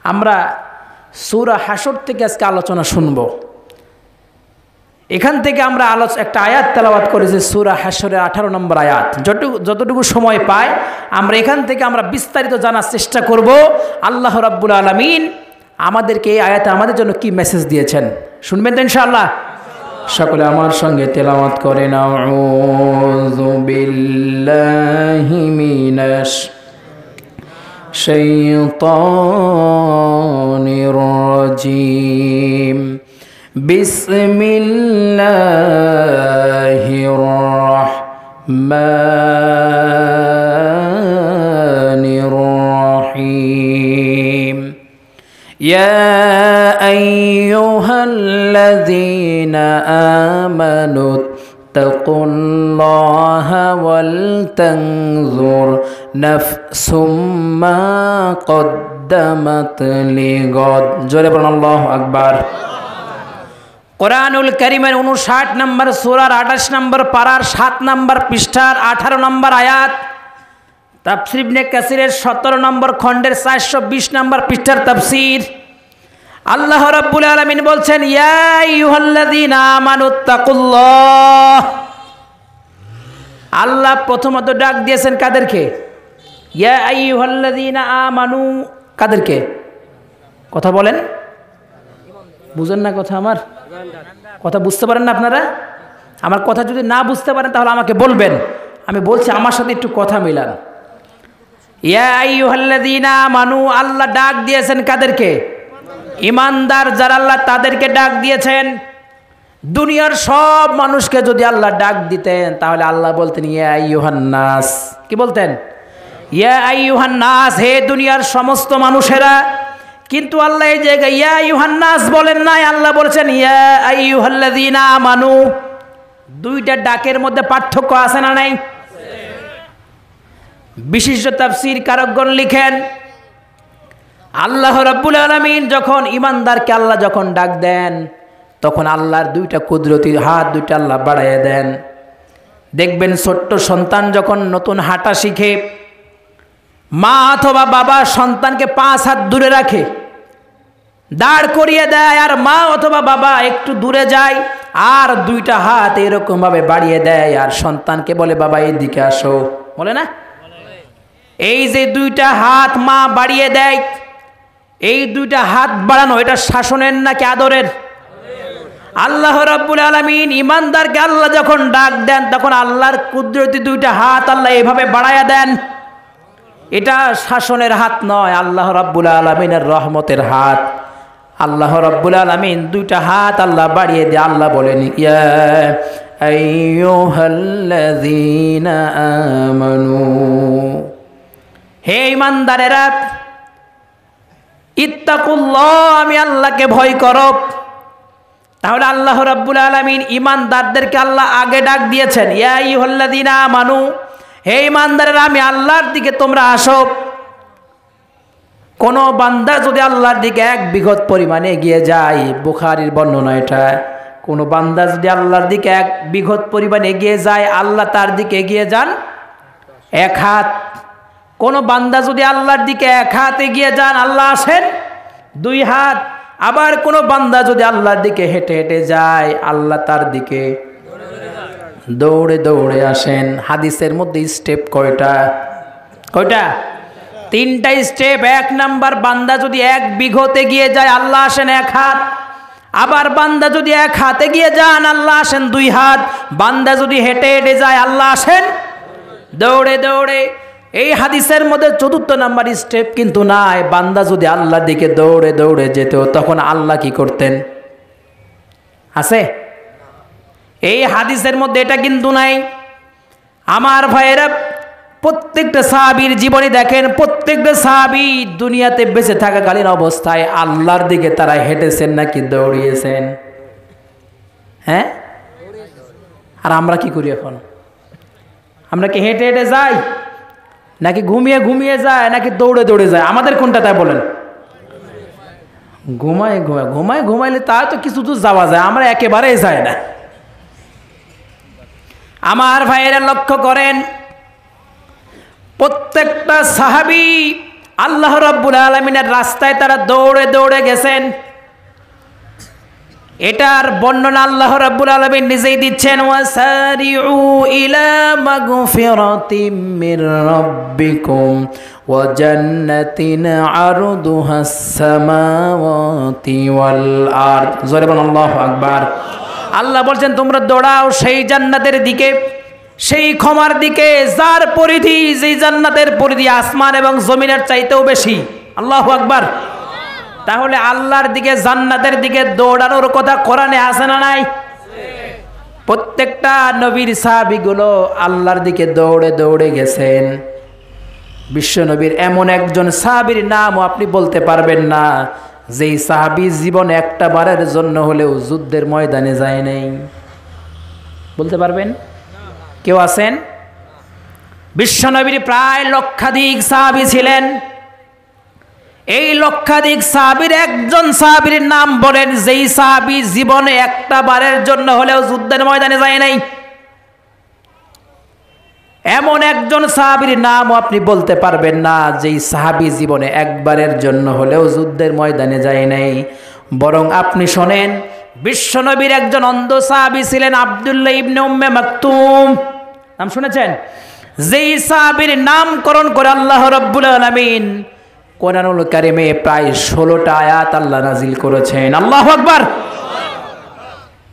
আমরা সূরা হাশর থেকে আজকে আলোচনা শুনব। এখান থেকে আমরা একটা আয়াত তেলাওয়াত করেছি, সূরা হাশরের 18 নম্বর আয়াত। যতটুকু সময় পাই আমরা এখান থেকে বিস্তারিত জানার চেষ্টা করব আল্লাহ রাব্বুল আলামিন আমাদেরকে এই আয়াতে আমাদের জন্য কি মেসেজ দিয়েছেন। শুনবেন তো ইনশাআল্লাহ? সকলে আমার সঙ্গে তেলাওয়াত করেন। আউযু বিল্লাহি মিনাশ শাইতানির রাজিম। বিসমিল্লাহির রাহমানির রাহিম। ইয়া আইয়ুহাল্লাযীনা আমানু তাকুল্লাহা ওয়াল তানজুর নাফসুম মা কদ্দামাত লিগাদ। জোরে বলুন আল্লাহু আকবার। কোরআনুল কারীমের 59 নম্বর সূরার 28 নম্বর পারার 7 নম্বর পৃষ্ঠার 18 নম্বর আয়াত, তাফসীর ইবনে কাসিরের 17 নম্বর খণ্ডের 420 নম্বর পৃষ্ঠার তাফসীর। আল্লাহ রাব্বুল আলামিন বলছেন, ইয়া আইয়ুহাল্লাযীনা আমানুত্তাকুল্লাহ। আল্লাহ প্রথমত ডাক দিয়েছেন কাদেরকে? ইয়া আইয়ুহাল্লাযীনা আমানু। কাদেরকে? কথা বলেন, বুঝেন না কথা? আমার কথা বুঝতে পারেন না আপনারা? আমার কথা যদি না বুঝতে পারেন তাহলে আমাকে বলবেন, আমি বলছি আমার সাথে একটু কথা মিলান। ইয়া আইয়ুহাল্লাযীনা আমানু, আল্লাহ ডাক দিয়েছেন কাদেরকে? ইমানদার যারা আল্লাহ তাদেরকে ডাক দিয়েছেন। দুনিয়ার সব মানুষকে যদি আল্লাহ ডাক দিতেন তাহলে আল্লাহ বলতেন ইয়া আইয়ুহান নাস। কি বলতেন? ইয়া আইয়ুহান নাস, হে দুনিয়ার সমস্ত মানুষেরা। কিন্তু আল্লাহ এই জায়গায় ইয়া আইয়ুহান নাস বলেন নাই, আল্লাহ বলেছেন ইয়া আইয়ুহাল্লাযীনা আমানু। দুইটা ডাকের মধ্যে পার্থক্য আছে না নাই? বিশিষ্ট তাফসীর কারকগণ লিখেন, আল্লাহ রাব্বুল আলামিন যখন ইমানদারকে আল্লাহ যখন ডাক দেন তখন আল্লাহর দুইটা কুদরতি হাত দুইটা আল্লাহ বাড়াইয়া দেন। দেখবেন ছোট্ট সন্তান যখন নতুন হাঁটা শিখে, মা অথবা বাবা সন্তানকে 5 হাত দূরে রাখে, দাঁড় করিয়ে দেয়, আর মা অথবা বাবা একটু দূরে যায় আর দুইটা হাত এরকম ভাবে বাড়িয়ে দেয় আর সন্তানকে বলে বাবা এইদিকে আসো, বলে না? এই যে দুইটা হাত মা বাড়িয়ে দেয়, এই দুইটা হাত বাড়ানো এটা শাসনের নাকি আদরের? আল্লাহ রাব্বুল আলামিন ইমানদারকে আল্লাহ যখন ডাক দেন তখন আল্লাহর কুদরতি দুইটা হাত আল্লাহ এভাবে বাড়ায়া দেন। এটা শাসনের হাত নয়, আল্লাহ রাব্বুল আলামিনের রহমতের হাত। আল্লাহ রাব্বুল আলামিন দুইটা হাত আল্লাহ বাড়িয়ে দিয়ে আল্লাহ বলেন ইয়া আইয়ুহাল্লাযীনা আমানু, হে ইমানদারেরা, ইত্তাকুল্লাহ, আমি আল্লাহকে ভয় করো। তাহলে আল্লাহ রাব্বুল আলামিন ইমানদারদেরকে আল্লাহ আগে ডাক দিয়েছেন ইয়া আইয়ুহাল্লাযীনা আমানু, হে ইমানদারেরা আমি আল্লাহর দিকে তোমরা আসো। কোন বান্দা যদি আল্লাহর দিকে 1 বিঘত পরিমাণে এগিয়ে যায়, বুখারীর বর্ণনা এটা, কোন বান্দা যদি আল্লাহর দিকে 1 বিঘত পরিমাণে এগিয়ে যায় আল্লাহ তার দিকে এগিয়ে যান 1 হাত। কোন বান্দা যদি আল্লাহর দিকে 1 হাত এগিয়ে যান আল্লাহ আসেন 2 হাত। আবার কোন বান্দা যদি আল্লাহর দিকে হেঁটে হেঁটে যায় আল্লাহ তার দিকে দৌড়ে দৌড়ে আসেন। হাদিসের মধ্যে স্টেপ কয়টা? 3টা স্টেপ। 1 নাম্বার, বান্দা যদি 1 বিঘত এগিয়ে যায় আল্লাহ আসেন 1 হাত। আবার বান্দা যদি 1 হাত এগিয়ে যান আল্লাহ আসেন 2 হাত। বান্দা যদি হেঁটে হেঁটে যায় আল্লাহ আসেন দৌড়ে দৌড়ে। এই হাদিসের মধ্যে 4র্থ নাম্বার স্টেপ কিন্তু নাই। বান্দা যদি আল্লাহর দিকে দৌড়ে দৌড়ে যেত তখন আল্লাহ কি করতেন? আছে? এই হাদিসের মধ্যে এটা কিন্তু নাই। আমার ভাইয়েরা, প্রত্যেকটা সাহাবীর জীবনী দেখেন, প্রত্যেকটা সাহাবী দুনিয়াতে বেঁচে থাকাকালীন অবস্থায় আল্লাহর দিকে তারা হেঁটেছেন নাকি দৌড়িয়েছেন? হ্যাঁ? আর আমরা কি করি এখন? আমরা কি হেঁটে হেঁটে যাই নাকি ঘুমিয়ে ঘুমিয়ে যায় নাকি দৌড়ে দৌড়ে যায়? আমাদের কোনটা তাই বলেন? ঘুমাইলে তা তো কিছু দূর যাওয়া যায়, আমরা একেবারেই যায় না। আমার ভাইয়েরা লক্ষ্য করেন, প্রত্যেকটা সাহাবী আল্লাহ রাব্বুল আলামিনের রাস্তায় তারা দৌড়ে দৌড়ে গেছেন। এটার বর্ণনা আল্লাহ রাব্বুল আলামিন নিজেই দিচ্ছেন, ওয়াসারিউ ইলা মাগফিরাতিম মির রাব্বিকুম ওয়া জান্নাতিন আরদুহাস সামাওয়াতি ওয়াল আরদ। জোরে বলুন আল্লাহু আকবার। আল্লাহ বলছেন তোমরা দৌড়াও সেই জান্নাতের দিকে, সেই ক্ষমার দিকে যার পরিধি, যেই জান্নাতের পরিধি আসমান এবং জমিনের চাইতেও বেশি। আল্লাহু আকবার। তাহলে আল্লাহর দিকে, জান্নাতের দিকে দৌড়ানোর কথা কোরআনে আছে না নাই? প্রত্যেকটা নবীর সাহাবীগুলো আল্লাহর দিকে দৌড়ে দৌড়ে গেছেন। বিশ্ব নবীর এমন একজন সাহাবীর নামও আপনি বলতে পারবেন না যেই সাহাবী জীবনে একটা বারের জন্য হলেও যুদ্ধের ময়দানে যায় নাই। বলতে পারবেন? কেউ আছেন? বিশ্ব নবীর প্রায় লক্ষাধিক সাহাবী ছিলেন। এই লক্ষাধিক সাহাবীর একজন সাহাবীর নাম বলেন যেই সাহাবী জীবনে একটা বারের জন্য হলেও যুদ্ধের ময়দানে যায় নাই। এমন একজন সাহাবীর নামও আপনি বলতে পারবেন না যেই সাহাবী জীবনে একবারের জন্য হলেও যুদ্ধের ময়দানে যায় নাই। বরং আপনি শোনেন, বিশ্ব নবীর একজন অন্ধ সাহাবী ছিলেন আব্দুল্লাহ ইবনে উম্মে মাকতুম। নাম শুনেছেন? যেই সাহাবীর নামকরণ করে আল্লাহ রাব্বুল আলামিন কোরআনুল কারিমে প্রায় 16টা আয়াত আল্লাহ নাজিল করেছেন। আল্লাহু আকবার।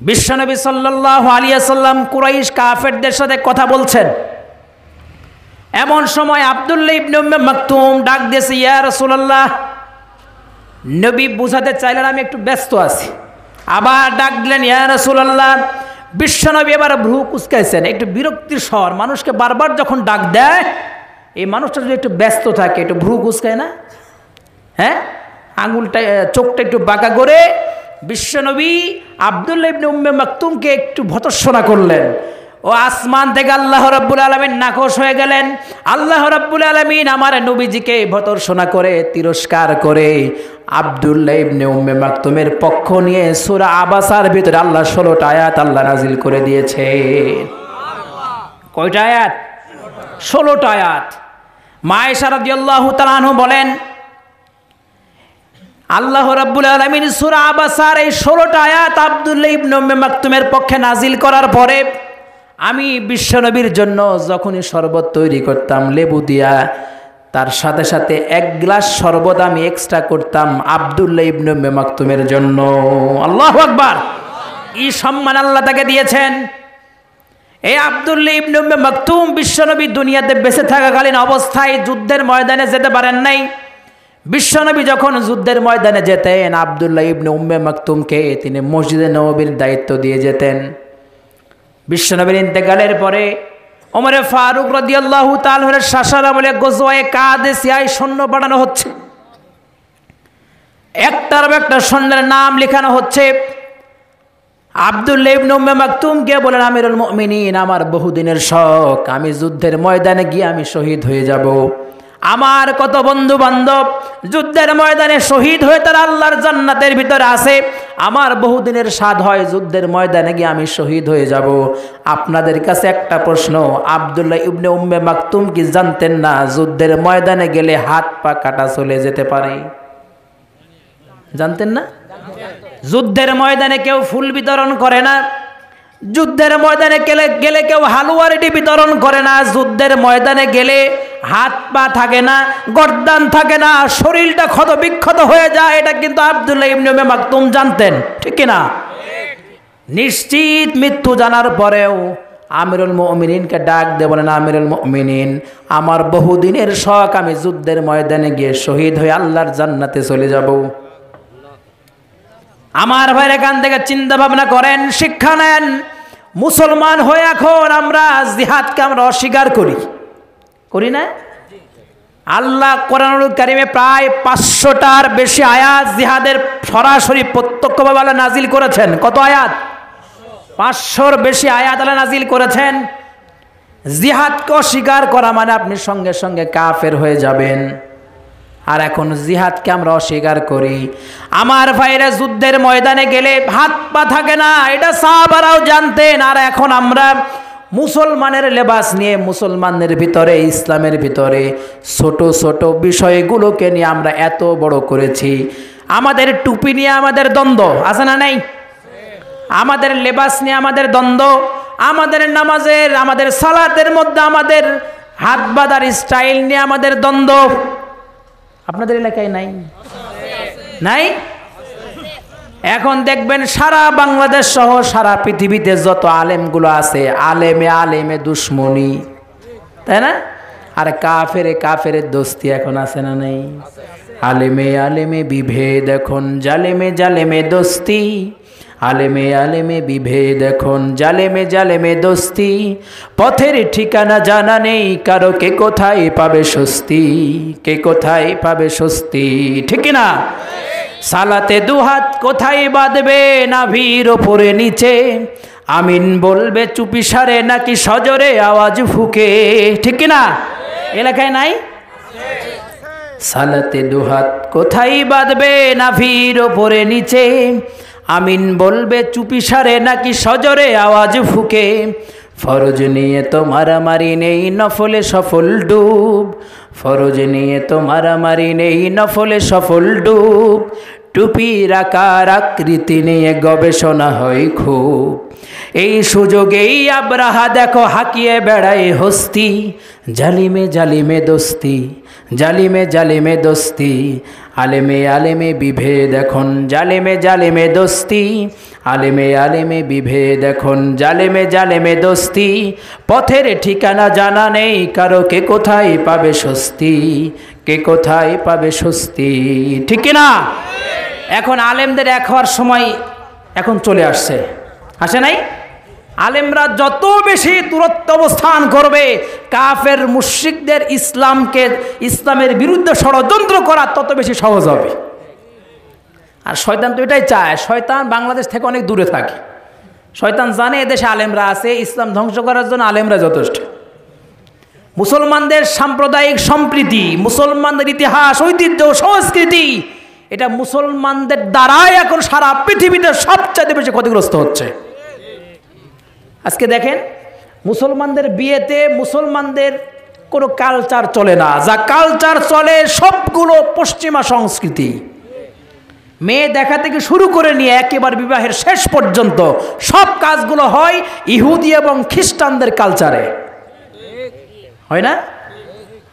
বিশ্বনবী সাল্লাল্লাহু আলাইহি ওয়াসাল্লাম কুরাইশ কাফেরদের সাথে কথা বলছেন। এমন সময় আব্দুল্লাহ ইবনে উম্মে মাকতুম ডাক দিয়েছে, ইয়া রাসূলুল্লাহ। নবী বুঝাতে চাইলেন আমি একটু ব্যস্ত আছি। আবার ডাক দিলেন, ইয়া রাসূলুল্লাহ। বিশ্বনবী এবার ভ্রু কুঁচকাইছেন, একটু বিরক্তির স্বর। মানুষকে বারবার যখন ডাক দেয়, এই মানুষটা যদি একটু ব্যস্ত থাকে একটু ভ্রু কুঁচকায় না? হ্যাঁ, আঙুলটা, চোখটা একটু বাঁকা করে বিশ্বনবী আব্দুল্লাহ ইবনে উম্মে মাকতুমকে একটু ভর্ৎসনা করলেন। ও আসমান থেকে আল্লাহ রাব্বুল আলামিন নাখোশ হয়ে গেলেন। আল্লাহ রাব্বুল আলামিন আমার নবীজিকে ভর্ৎসনা করে, তিরস্কার করে আব্দুল্লাহ ইবনে উম্মে মাকতুমের পক্ষ নিয়ে সূরা আবাসার ভিতরে আল্লাহ 16টা আয়াত আল্লাহ নাজিল করে দিয়েছে। কয়টা আয়াত? 16টা আয়াত। মা আয়েশা রাদিয়াল্লাহু তাআলা আনহা বলেন, আল্লাহ রাব্বুল আলামিন সূরা আবাসার এই 16টা আয়াত আব্দুল্লাহ ইবনে উম্মে মাকতুমের পক্ষে নাজিল করার পরে আমি বিশ্বনবীর জন্য যখনই শরবত তৈরি করতাম লেবু দিয়া, তার সাথে সাথে 1 গ্লাস শরবত আমি এক্সট্রা করতাম আব্দুল্লাহ ইবনে উম্মে মাকতুমের জন্য। আল্লাহু আকবার। এই সম্মান আল্লাহ তাকে দিয়েছেন। এই আব্দুল্লাহ ইবনে উম্মে মাকতুম বিশ্বনবী দুনিয়াতে বেঁচে থাকাকালীন অবস্থায় যুদ্ধের ময়দানে যেতে পারেন নাই। বিশ্বনবী যখন যুদ্ধের ময়দানে যেতেন, আব্দুল্লাহ ইবনে উম্মে মাকতুমকে তিনি মসজিদে নববীর দায়িত্ব দিয়ে যেতেন। বিশ্বনবীর ইন্তেকালের পরে ওমরে ফারুক রাদিয়াল্লাহু তাআলা এর শাসন আমলে গজওয়ায়ে কাদেসিয়ায় সৈন্য পাঠানো হচ্ছে। একটার পর একটা সৈন্যের নাম লেখানো হচ্ছে। আব্দুল্লাহ ইবনে উম্মে মাকতুমকে বলেন, আমিরুল মুমিনিন, আমার বহুদিনের শখ, আমি যুদ্ধের ময়দানে গিয়ে আমি শহীদ হয়ে যাব। আমার কত বন্ধু বান্ধব যুদ্ধের ময়দানে শহীদ হয়ে তারা আল্লাহর জান্নাতের ভিতরে আছে। আমার বহুদিনের স্বাদ হয় যুদ্ধের ময়দানে গিয়ে আমি শহীদ হয়ে যাব। আপনাদের কাছে একটা প্রশ্ন, আব্দুল্লাহ ইবনে উম্মে মাকতুম কি জানতেন না যুদ্ধের ময়দানে গেলে হাত পা কাটা চলে যেতে পারে? জানতেন না? যুদ্ধের ময়দানে কেউ ফুল বিতরণ করে না। যুদ্ধের ময়দানে গেলে কেউ হালুয়া রুটি বিতরণ করে না। যুদ্ধের ময়দানে গেলে হাত পা থাকে না, গর্দান থাকে না, শরীরটা ক্ষত বিক্ষত হয়ে যায়। এটা কিন্তু আব্দুল্লাহ ইবনে উম্মে মাকতুম জানতেন, ঠিক কিনা? নিশ্চিত মৃত্যু জানার পরেও আমিরুল মুমিনিনকে ডাক দিয়ে বলেন, আমিরুল মুমিনিন, আমার বহুদিনের শখ, আমি যুদ্ধের ময়দানে গিয়ে শহীদ হয়ে আল্লাহর জান্নাতে চলে যাব। আমার ভাইয়ের এখান থেকে চিন্তা ভাবনা করেন, শিক্ষা নেন। মুসলমান হয়ে এখন আমরা জিহাদকে আমরা অস্বীকার করি না? আল্লাহ কোরআনুল কারিমে প্রায় 500টার বেশি আয়াত জিহাদের সরাসরি প্রত্যক্ষভাবে আল্লাহ নাজিল করেছেন। কত আয়াত? 500র বেশি আয়াত আল্লাহ নাজিল করেছেন। জিহাদকে অস্বীকার করা মানে আপনি সঙ্গে সঙ্গে কাফের হয়ে যাবেন। আর এখন জিহাদকে আমরা অস্বীকার করি। আমার ভাইরা যুদ্ধের ময়দানে গেলে হাত পা থাকে না, এটা সাহাবারাও জানতেন। আর এখন আমরা মুসলমানের লেবাস নিয়ে, মুসলমানদের ভিতরে, ইসলামের ভিতরে ছোট ছোট বিষয়গুলোকে নিয়ে আমরা এত বড় করেছি। আমাদের টুপি নিয়ে আমাদের দ্বন্দ্ব আছে না নাই? আমাদের লেবাস নিয়ে আমাদের দ্বন্দ্ব, আমাদের নামাজের, আমাদের সালাতের মধ্যে আমাদের হাত বাঁধার স্টাইল নিয়ে আমাদের দ্বন্দ্ব। আপনাদের এলাকায় নাই? নাই? এখন দেখবেন সারা বাংলাদেশ সহ সারা পৃথিবীতে যত আলেমগুলো আছে, আলেমে আলেমে দুশ্মনী, তাই না? আর কাফেরে কাফের দোস্তি এখন আছে না নেই? আলেমে আলেমে বিভেদ এখন, জালেমে জালেমে দোস্তি। আলেমে আলেমে বিভেদ এখন, জালেমে জালেমে দোস্তি। পথের ঠিকানা জানা নেই কারো, কে কোথায় পাবে স্বস্তি, কে কোথায় পাবে স্বস্তি, ঠিক না? সালাতে দুহাত কোথায় বাঁধবে, নাভির ওপরে নিচে। আমিন বলবে চুপি সারে নাকি সজরে আওয়াজ ফুকে, ঠিক না? এলাকায় নাই? সালাতে দুহাত কোথায় বাঁধবে, নাভির ওপরে নিচে। আমিন বলবে চুপি সারে নাকি সজরে আওয়াজ ফুকে। ফরজ নিয়ে তো মারামারি নেই, নফলে সফল ডুব। ফরজ নিয়ে তো মারামারি নেই, নফলে সফল ডুব। টুপির আকার আকৃতি নিয়ে গবেষণা হয় খুব। এই সুযোগেই আব্রাহা দেখো হাঁকিয়ে বেড়ায় হস্তি। জালিমে জালিমে দোস্তি, জালিমে জালিমে দোস্তি। আলেমে আলেমে বিভেদ এখন, জালেমে জালেমে দোস্তি। আলেমে আলেমে বিভেদ এখন, জালেমে জালেমে দোস্তি। পথের ঠিকানা জানা নেই কারো, কে কোথায় পাবে স্বস্তি, কে কোথায় পাবে স্বস্তি, ঠিক না? এখন আলেমদের এক হওয়ার সময় এখন চলে আসছে, আসে নাই? আলেমরা যত বেশি দূরত্ব অবস্থান করবে, কাফের মুশরিকদের ইসলামের বিরুদ্ধে ষড়যন্ত্র করা তত বেশি সহজ হবে। আর শয়তান তো এটাই চায়, শয়তান বাংলাদেশ থেকে অনেক দূরে থাকে। শয়তান জানে এদেশে আলেমরা আছে, ইসলাম ধ্বংস করার জন্য আলেমরা যথেষ্ট। মুসলমানদের সাম্প্রদায়িক সম্প্রীতি, মুসলমানদের ইতিহাস, ঐতিহ্য, সংস্কৃতি, এটা মুসলমানদের দ্বারাই এখন সারা পৃথিবীতে সবচেয়ে বেশি ক্ষতিগ্রস্ত হচ্ছে। আজকে দেখেন, মুসলমানদের বিয়েতে মুসলমানদের কোনো কালচার চলে না, যা কালচার চলে সবগুলো পশ্চিমা সংস্কৃতি। মেয়ে দেখা থেকে শুরু করে নিয়ে একেবারে বিবাহের শেষ পর্যন্ত সব কাজগুলো হয় ইহুদি এবং খ্রিস্টানদের কালচারে, হয় না?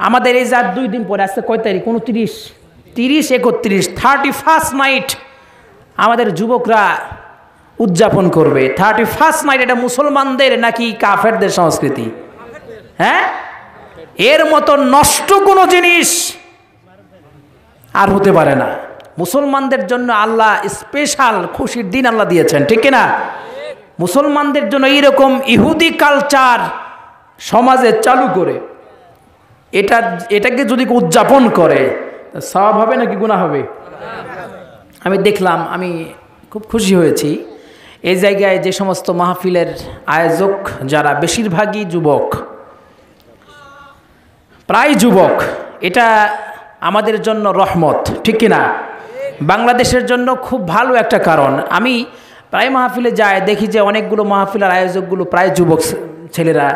আমাদের এই যে 2 দিন পরে, আজকে কয় তারিখ? 29, 30, 31, 31st নাইট আমাদের যুবকরা উদযাপন করবে। 31st নাইট এটা মুসলমানদের নাকি কাফেরদের সংস্কৃতি? হ্যাঁ, এর মতো নষ্ট কোনো জিনিস আর হতে পারে না। মুসলমানদের জন্য আল্লাহ স্পেশাল খুশির দিন আল্লাহ দিয়েছেন, ঠিক না? মুসলমানদের জন্য এইরকম ইহুদি কালচার সমাজে চালু করে এটাকে যদি উদযাপন করে, সওয়াব হবে নাকি গুনাহ হবে? আমি দেখলাম, আমি খুব খুশি হয়েছি। এই জায়গায় যে সমস্ত মাহফিলের আয়োজক যারা, বেশিরভাগই যুবক, প্রায় যুবক। এটা আমাদের জন্য রহমত, ঠিক কিনা? বাংলাদেশের জন্য খুব ভালো একটা কারণ। আমি প্রায় মাহফিলে যাই, দেখি যে অনেকগুলো মাহফিলের আয়োজকগুলো প্রায় যুবক ছেলেরা।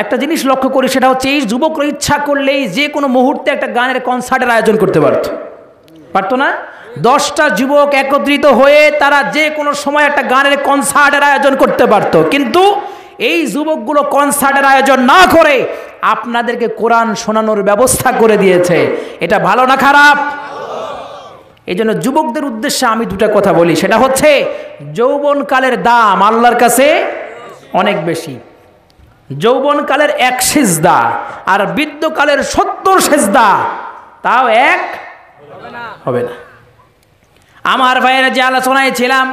একটা জিনিস লক্ষ্য করি, সেটা হচ্ছে এই যুবকরা ইচ্ছা করলেই যে কোনো মুহূর্তে একটা গানের কনসার্টের আয়োজন করতে পারতো না? 10টা যুবক একত্রিত হয়ে তারা যে কোনো সময় একটা গানের কনসার্টের আয়োজন করতে পারতো, কিন্তু এই যুবকগুলো কনসার্টের আয়োজন না করে আপনাদেরকে কোরআন শোনানোর ব্যবস্থা করে দিয়েছে। এটা ভালো না খারাপ? এই জন্য যুবকদের উদ্দেশ্যে আমি 2টা কথা বলি, সেটা হচ্ছে যৌবনকালের দাম আল্লাহর কাছে অনেক বেশি। যৌবনকালের 1 সিজদা আর বৃদ্ধকালের 70 সিজদা, তাও এক হবে না। আমার ভাইয়েরা, যে আলোচনায় ছিলাম,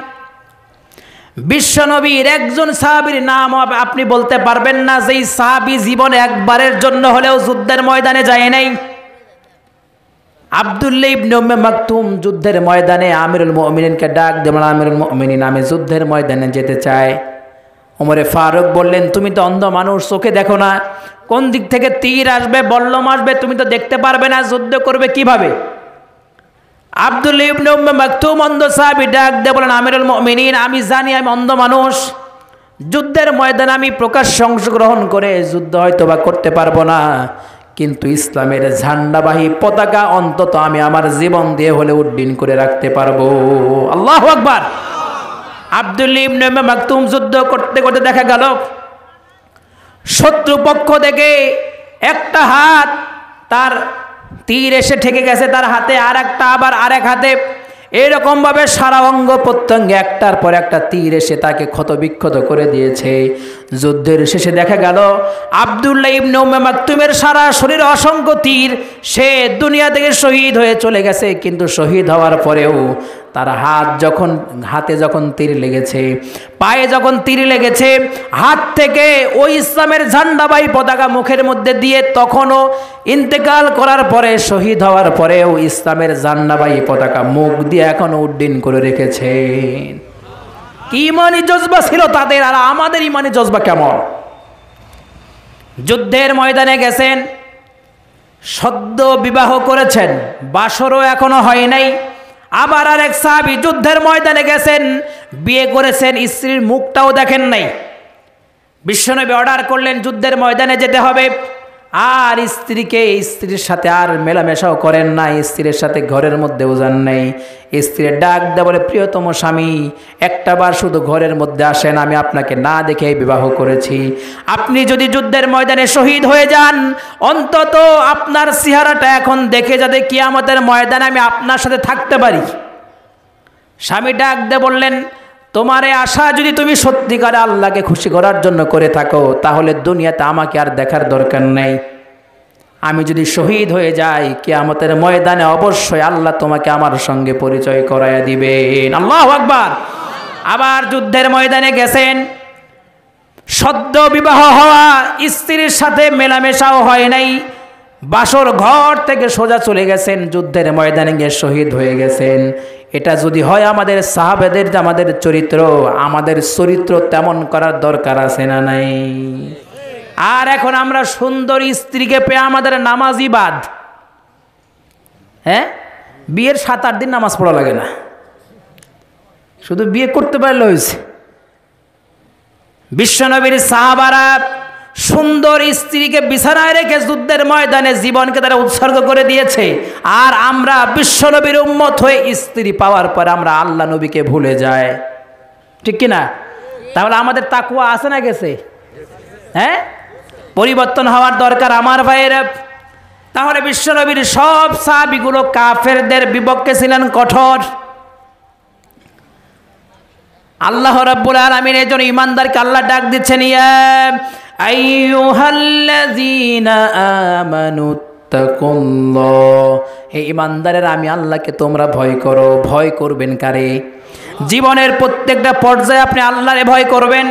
বিশ্বনবীর একজন সাহাবীর নাম আপনি বলতে পারবেন না যেই সাহাবী জীবনে একবারের জন্য হলেও যুদ্ধের ময়দানে যায় নাই? আব্দুল্লাহ ইবনে উম্মে মাকতুম যুদ্ধের ময়দানে আমিরুল মুমিনিনকে ডাক দেন, আমিরুল মুমিনিন, আমি যুদ্ধের ময়দানে যেতে চাই। ওমরে ফারুক বললেন, তুমি তো অন্ধ মানুষ, চোখে দেখো না, কোন দিক থেকে তীর আসবে, বল্লম আসবে তুমি তো দেখতে পারবে না, যুদ্ধ করবে কিভাবে? আব্দুল্লাহ ইবনে উম্মে মাকতুম অন্ধ সাহাবী ডাক দিয়ে বলেন, আমিরুল মুমিনিন, আমি জানি আমি অন্ধ মানুষ, যুদ্ধের ময়দানে আমি প্রকাশ্য অংশগ্রহণ করে যুদ্ধ হয়তো বা করতে পারবো না, কিন্তু ইসলামের ঝান্ডাবাহী পতাকা অন্তত আমি আমার জীবন দিয়ে হলে উড্ডীন করে রাখতে পারবো। আল্লাহু আকবার। আব্দুল্লাহ ইবনে উম্মে মাকতুম যুদ্ধ করতে করতে দেখা গেল শত্রুপক্ষ থেকে একটা হাত তার তীর এসে ঠেকে গেছে তার হাতে, আর একটা আবার আরেক হাতে, এরকম ভাবে সারা অঙ্গ প্রত্যঙ্গে একটার পর একটা তীর এসে তাকে ক্ষতবিক্ষত করে দিয়েছে। যুদ্ধের শেষে দেখা গেল আব্দুল্লাহ ইবনে উম্মে মাকতুমের সারা শরীরে অসংখ্য তীর, সে দুনিয়া থেকে শহীদ হয়ে চলে গেছে। কিন্তু শহীদ হওয়ার পরেও তার হাতে যখন তীর লেগেছে, পায়ে যখন তীর লেগেছে, হাত থেকে ওই ইসলামের ঝান্ডাবাহী পতাকা মুখের মধ্যে দিয়ে তখনও ইন্তেকাল করার পরে, শহীদ হওয়ার পরেও ইসলামের ঝান্ডাবাহী পতাকা মুখ দিয়ে এখনো উড্ডীন করে রেখেছেন। কি ইমানি জজবা ছিল তাদের, আর আমাদের ইমানি জজবা কেমন? যুদ্ধের ময়দানে গেছেন, সদ্য বিবাহ করেছেন, বাসরও এখনো হয় নাই। আবার আরেক সাহাবী যুদ্ধের ময়দানে গেছেন, বিয়ে করেছেন, স্ত্রীর মুখটাও দেখেন নাই। বিশ্বনবী অর্ডার করলেন যুদ্ধের ময়দানে যেতে হবে, আর স্ত্রীর সাথে আর মেলামেশাও করেন না, স্ত্রীর সাথে ঘরের মধ্যেও যান নাই। স্ত্রীর ডাক দেয় বলে, প্রিয়তম স্বামী, একটাবার শুধু ঘরের মধ্যে আসেন, আমি আপনাকে না দেখে বিবাহ করেছি। আপনি যদি যুদ্ধের ময়দানে শহীদ হয়ে যান, অন্তত আপনার চেহারাটা এখন দেখে যাতে কিয়ামতের ময়দানে আমি আপনার সাথে থাকতে পারি। স্বামী ডাক দিয়ে বললেন, তোমার এই আশা যদি তুমি সত্যিকারে আল্লাহকে খুশি করার জন্য করে থাকো, তাহলে দুনিয়াতে আমাকে আর দেখার দরকার নেই। আমি যদি শহীদ হয়ে যাই, কিয়ামতের ময়দানে অবশ্যই আল্লাহ তোমাকে আমার সঙ্গে পরিচয় করায়া দিবেন। আল্লাহু আকবার। আবার যুদ্ধের ময়দানে গেছেন, সদ্য বিবাহ হওয়া স্ত্রীর সাথে মেলামেশাও হয় নাই, বাসর ঘর থেকে সোজা চলে গেছেন, যুদ্ধের ময়দানে গিয়ে শহীদ হয়ে গেছেন। এটা যদি হয় আমাদের সাহাবেদের আমাদের চরিত্র তেমন করার দরকার আছে না নাই? আর এখন আমরা সুন্দর স্ত্রীকে পেয়ে আমাদের নামাজই বাদ। হ্যাঁ, বিয়ের 7-8 দিন নামাজ পড়া লাগে না, শুধু বিয়ে করতে পারলে হয়েছে। বিশ্বনবীর সাহাবারা সুন্দর স্ত্রীকে বিছানায় রেখে যুদ্ধের ময়দানে জীবনকে তারা উৎসর্গ করে দিয়েছে, আর আমরা বিশ্বনবীর উম্মত হয়ে স্ত্রী পাওয়ার পর আমরা আল্লাহ নবীকে ভুলে যাই, ঠিক কিনা? তাহলে আমাদের তাকওয়া আছে না গেছে? হ্যাঁ, পরিবর্তন হওয়ার দরকার আমার ভাইয়েরা। তাহলে বিশ্বনবীর সব সাহাবীগুলো কাফেরদের বিপক্ষে ছিলেন কঠোর। আল্লাহ রাব্বুল আলামিন এর জন্য ইমানদারকে আল্লাহ ডাক দিচ্ছেন, ইয়া আইয়ুহাল্লাযীনা আমানুত্তাকুল্লাহ, হে ইমানদারেরা, আমি আল্লাহকে তোমরা ভয় করো। ভয় করবেন কারে? জীবনের প্রত্যেকটা পর্যায়ে আপনি আল্লাহরে ভয় করবেন।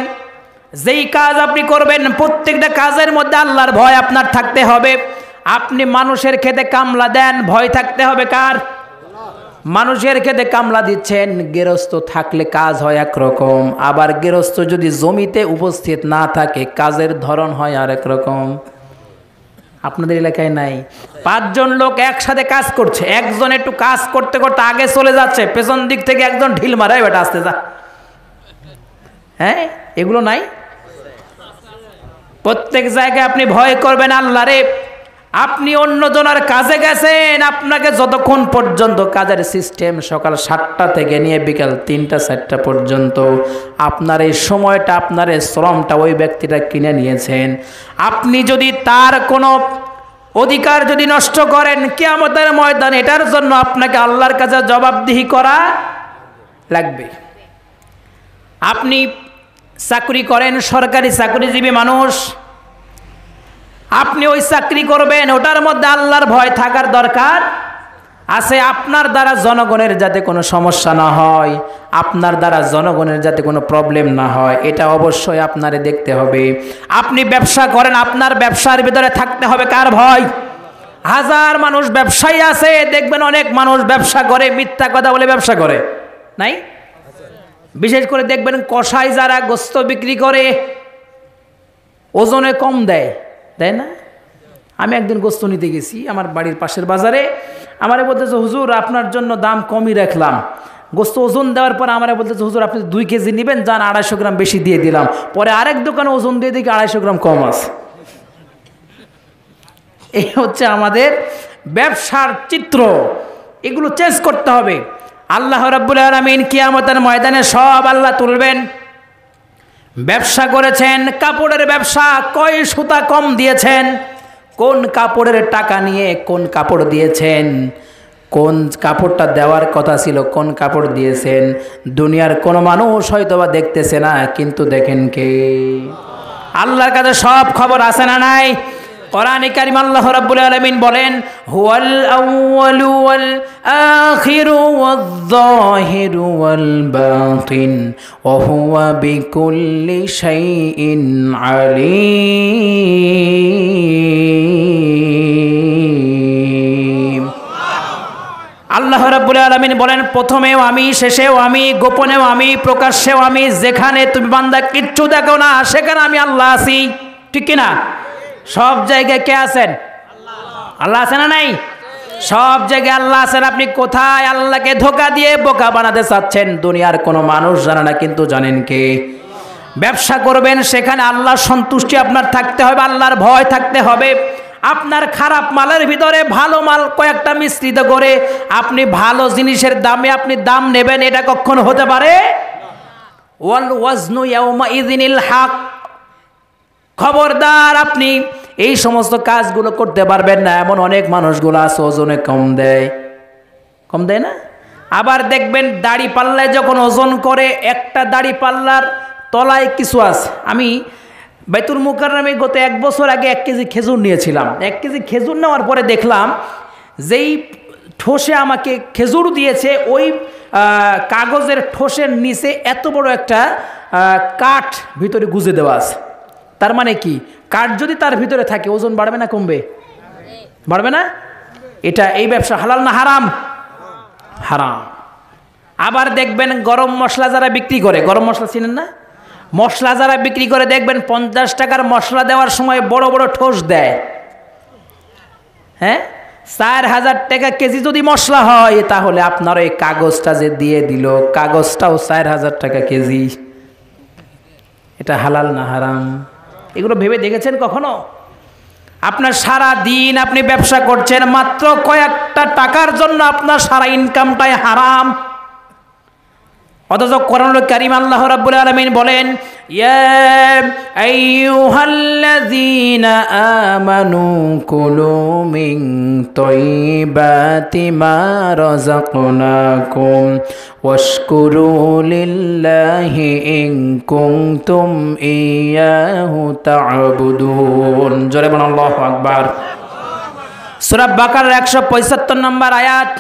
যেই কাজ আপনি করবেন, প্রত্যেকটা কাজের মধ্যে আল্লাহর ভয় আপনার থাকতে হবে। আপনি মানুষের খেতে কামলা দেন, ভয় থাকতে হবে কার? মানুষের খেতে কামলা দিচ্ছেন, গেরস্ত থাকলে কাজ হয় একরকম, আবার গেরস্ত যদি জমিতে উপস্থিত না থাকে কাজের ধরন হয় আরেক রকম। আপনাদের এলাকায় নাই? 5 জন লোক একসাথে কাজ করছে, একজন একটু কাজ করতে করতে আগে চলে যাচ্ছে, পেছন দিক থেকে একজন ঢিল মারায়, বেটা আসতে যা। হ্যাঁ, এগুলো নাই? প্রত্যেক জায়গায় আপনি ভয় করবেন আল্লাহরে। আপনি অন্যজনের কাজে গেছেন, আপনাকে যতক্ষণ পর্যন্ত কাজের সিস্টেম সকাল 7টা থেকে নিয়ে বিকাল 3টা-4টা পর্যন্ত, আপনার এই সময়টা, আপনার এই শ্রমটা ওই ব্যক্তিটা কিনে নিয়েছেন। আপনি যদি তার কোনো অধিকার যদি নষ্ট করেন, কিয়ামতের ময়দানে এটার জন্য আপনাকে আল্লাহর কাছে জবাবদিহি করা লাগবে। আপনি চাকরি করেন, সরকারি চাকরিজীবী মানুষ, আপনি ওই চাকরি করবেন, ওটার মধ্যে আল্লাহর ভয় থাকার দরকার আছে। আপনার দ্বারা জনগণের যাতে কোনো সমস্যা না হয়, আপনার দ্বারা জনগণের যাতে কোনো প্রবলেম না হয়, এটা অবশ্যই আপনারে দেখতে হবে। আপনি ব্যবসা করেন, আপনার ব্যবসার ভিতরে থাকতে হবে কার ভয়? হাজার মানুষ ব্যবসায়ী আছে, দেখবেন অনেক মানুষ ব্যবসা করে, মিথ্যা কথা বলে ব্যবসা করে, নাই? বিশেষ করে দেখবেন কসাই যারা গোস্ত বিক্রি করে, ওজনে কম দেয়, তাই না? আমি একদিন গোস্ত নিতে গেছি আমার বাড়ির পাশের বাজারে, আমারে বলতেছে, হুজুর আপনার জন্য দাম কমই রাখলাম। গোস্ত ওজন দেওয়ার পর আমরা বলতেছে হুজুর আপনি 2 কেজি নেবেন, যান 250 গ্রাম বেশি দিয়ে দিলাম। পরে আরেক দোকানে ওজন দিয়ে দেখি 250 গ্রাম কম আছে। এই হচ্ছে আমাদের ব্যবসার চিত্র, এগুলো চেঞ্জ করতে হবে। আল্লাহ রাব্বুল আলামিন কিয়ামতের ময়দানে সব আল্লাহ তুলবেন। ব্যবসা করেছেন, কাপড়ের ব্যবসা, কয় সুতা কম দিয়েছেন, কোন কাপড়ের টাকা নিয়ে কোন কাপড় দিয়েছেন, কোন কাপড়টা দেওয়ার কথা ছিল কোন কাপড় দিয়েছেন, দুনিয়ার কোনো মানুষ হয়তো বা দেখতেছে না, কিন্তু দেখেন কে? আল্লাহর কাছে সব খবর আছে না নাই? কোরআনে কারীম আল্লাহ রাব্বুল আলামিন বলেন, হুয়াল আউয়ালু ওয়াল আখিরু ওয়াজ যাহিরু ওয়াল বাতিন ওয়া হুয়া বিকুল্লি শাইইন আলীম। আল্লাহ রাব্বুল আলামিন বলেন, প্রথমেও আমি, শেষেও আমি, গোপনেও আমি, প্রকাশ্যেও আমি। যেখানে তুমি বান্দা কিচ্ছু দেখো না, সেখানে আমি আল্লাহ আছি। ঠিক কিনা? সব জায়গায় কে আছেন? আল্লাহ আছেন না নাই? সব জায়গায় আল্লাহ আছেন। আপনি কোথায় আল্লাহকে ধোঁকা দিয়ে বোকা বানাতে চাচ্ছেন? দুনিয়ার কোনো মানুষ জানে না, কিন্তু জানেন কে? ব্যবসা করবেন, সেখানে আল্লাহর সন্তুষ্টি আপনার থাকতে হবে, আল্লাহর ভয় থাকতে হবে। আপনার খারাপ মালের ভিতরে ভালো মাল কয়েকটা মিশ্রিত করে আপনি ভালো জিনিসের দামে আপনি দাম নেবেন, এটা কখনো হতে পারে? ওয়াল ওয়াজনু ইয়াউমাইযিনিল হক। খবরদার, আপনি এই সমস্ত কাজগুলো করতে পারবেন না। এমন অনেক মানুষগুলো আছে ওজনে কম দেয়, কম দেয় না। আবার দেখবেন দাড়ি পাল্লায় যখন ওজন করে, একটা দাড়ি পাল্লার তলায় কিছু আছে। আমি বাইতুল মুকাররমে গত 1 বছর আগে 1 কেজি খেজুর নিয়েছিলাম। 1 কেজি খেজুর নেওয়ার পরে দেখলাম যেই ঠোসে আমাকে খেজুর দিয়েছে, ওই কাগজের ঠোসের নিচে এত বড় একটা কাঠ ভিতরে গুজে দেওয়া আছে। তার মানে কি, কাঠ যদি তার ভিতরে থাকে ওজন বাড়বে না কমবে? বাড়বে না? এটা, এই ব্যবসা হালাল না হারাম? হারাম। আবার দেখবেন গরম মশলা যারা বিক্রি করে, গরম মশলা চিনেন না? মশলা যারা বিক্রি করে দেখবেন 50 টাকার মশলা দেওয়ার সময় বড় বড় ঠোস দেয়। হ্যাঁ, 4000 টাকা কেজি যদি মশলা হয়, তাহলে আপনার এই কাগজটা যে দিয়ে দিল, কাগজটাও 4000 টাকা কেজি। এটা হালাল না হারাম? এগুলো ভেবে দেখেছেন কখনো? আপনার সারা দিন আপনি ব্যবসা করছেন, মাত্র কয়েকটা টাকার জন্য আপনার সারা ইনকামটাই হারাম। অথচ কোরআনুল কারীম আল্লাহ রাব্বুল আলামিন বলেন, ইয়া আইয়ুহাল্লাযীনা আমানু কুলু মিন তাইয়্যিবাতি মা রাযাকনাকুম ওয়াশকুরু লিল্লাহি ইন কুনতুম ইয়্যাহু তা'বুদুন। জোরে বলুন আল্লাহু আকবার। সূরা বাকারার 175 নম্বর আয়াত।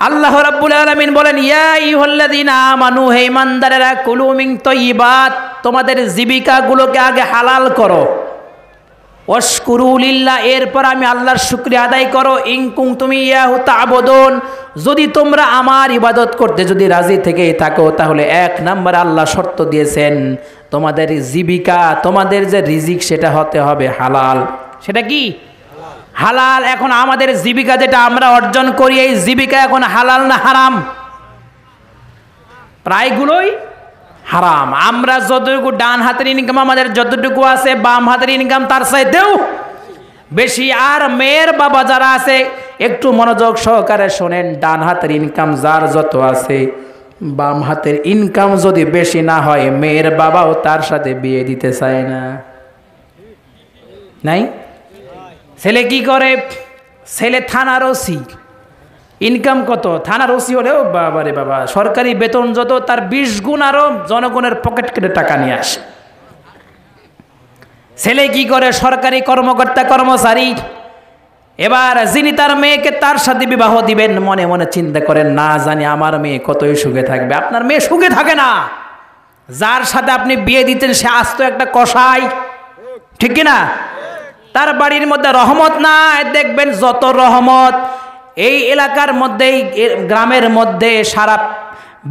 আল্লাহ রাব্বুল আলামিন বলেন, ইয়া আইয়ুহাল্লাযীনা আমানু, হে ঈমানদারেরা, কুলু মিন তাইয়্যিবাত, তোমাদের জীবিকাগুলোকে আগে হালাল করো। ওয়াশকুরু লিল্লাহ, এরপর আমি আল্লাহর শুকরিয়া আদায় করো। ইন কুনতুম ইয়াহু তা'বুদুন, যদি তোমরা আমার ইবাদত করতে যদি রাজি থেকে থাকো, তাহলে 1 নম্বর আল্লাহ শর্ত দিয়েছেন, তোমাদের জীবিকা, তোমাদের যে রিজিক, সেটা হতে হবে হালাল। সেটা কি? হালাল। এখন আমাদের জীবিকা যেটা আমরা অর্জন করি, এই জীবিকা এখন হালাল না হারাম? প্রায়গুলোই হারাম। আমরা যতটুকু ডান হাতের ইনকাম আমাদের যতটুকু আছে, বাম হাতের ইনকাম তার চাইতেও বেশি। আর মেয়ের বাবা যারা আছে, একটু মনোযোগ সহকারে শোনেন, ডান হাতের ইনকাম যার যত আছে, বাম হাতের ইনকাম যদি বেশি না হয়, মেয়ের বাবাও তার সাথে বিয়ে দিতে চায় না। নাই? ছেলে কি করে? ছেলে থানার ওসি, ইনকাম কত? থানার ওসি হলেও বাবারে বাবা, সরকারি বেতন যত, তার 20 গুণ আরো জনগণের পকেট কেটে টাকা নিয়ে আসে। ছেলে কি করে? সরকারি কর্মকর্তা, কর্মচারী। এবার যিনি তার মেয়েকে তার সাথে বিবাহ দিবেন, মনে মনে চিন্তা করেন, না জানি আমার মেয়ে কতই সুখে থাকবে। আপনার মেয়ে সুখে থাকে না। যার সাথে আপনি বিয়ে দিতেন সে আস্ত একটা কসাই। ঠিক কিনা? তার বাড়ির মধ্যে রহমত নাই। দেখবেন যত রহমত এই এলাকার মধ্যে, গ্রামের মধ্যে, সারা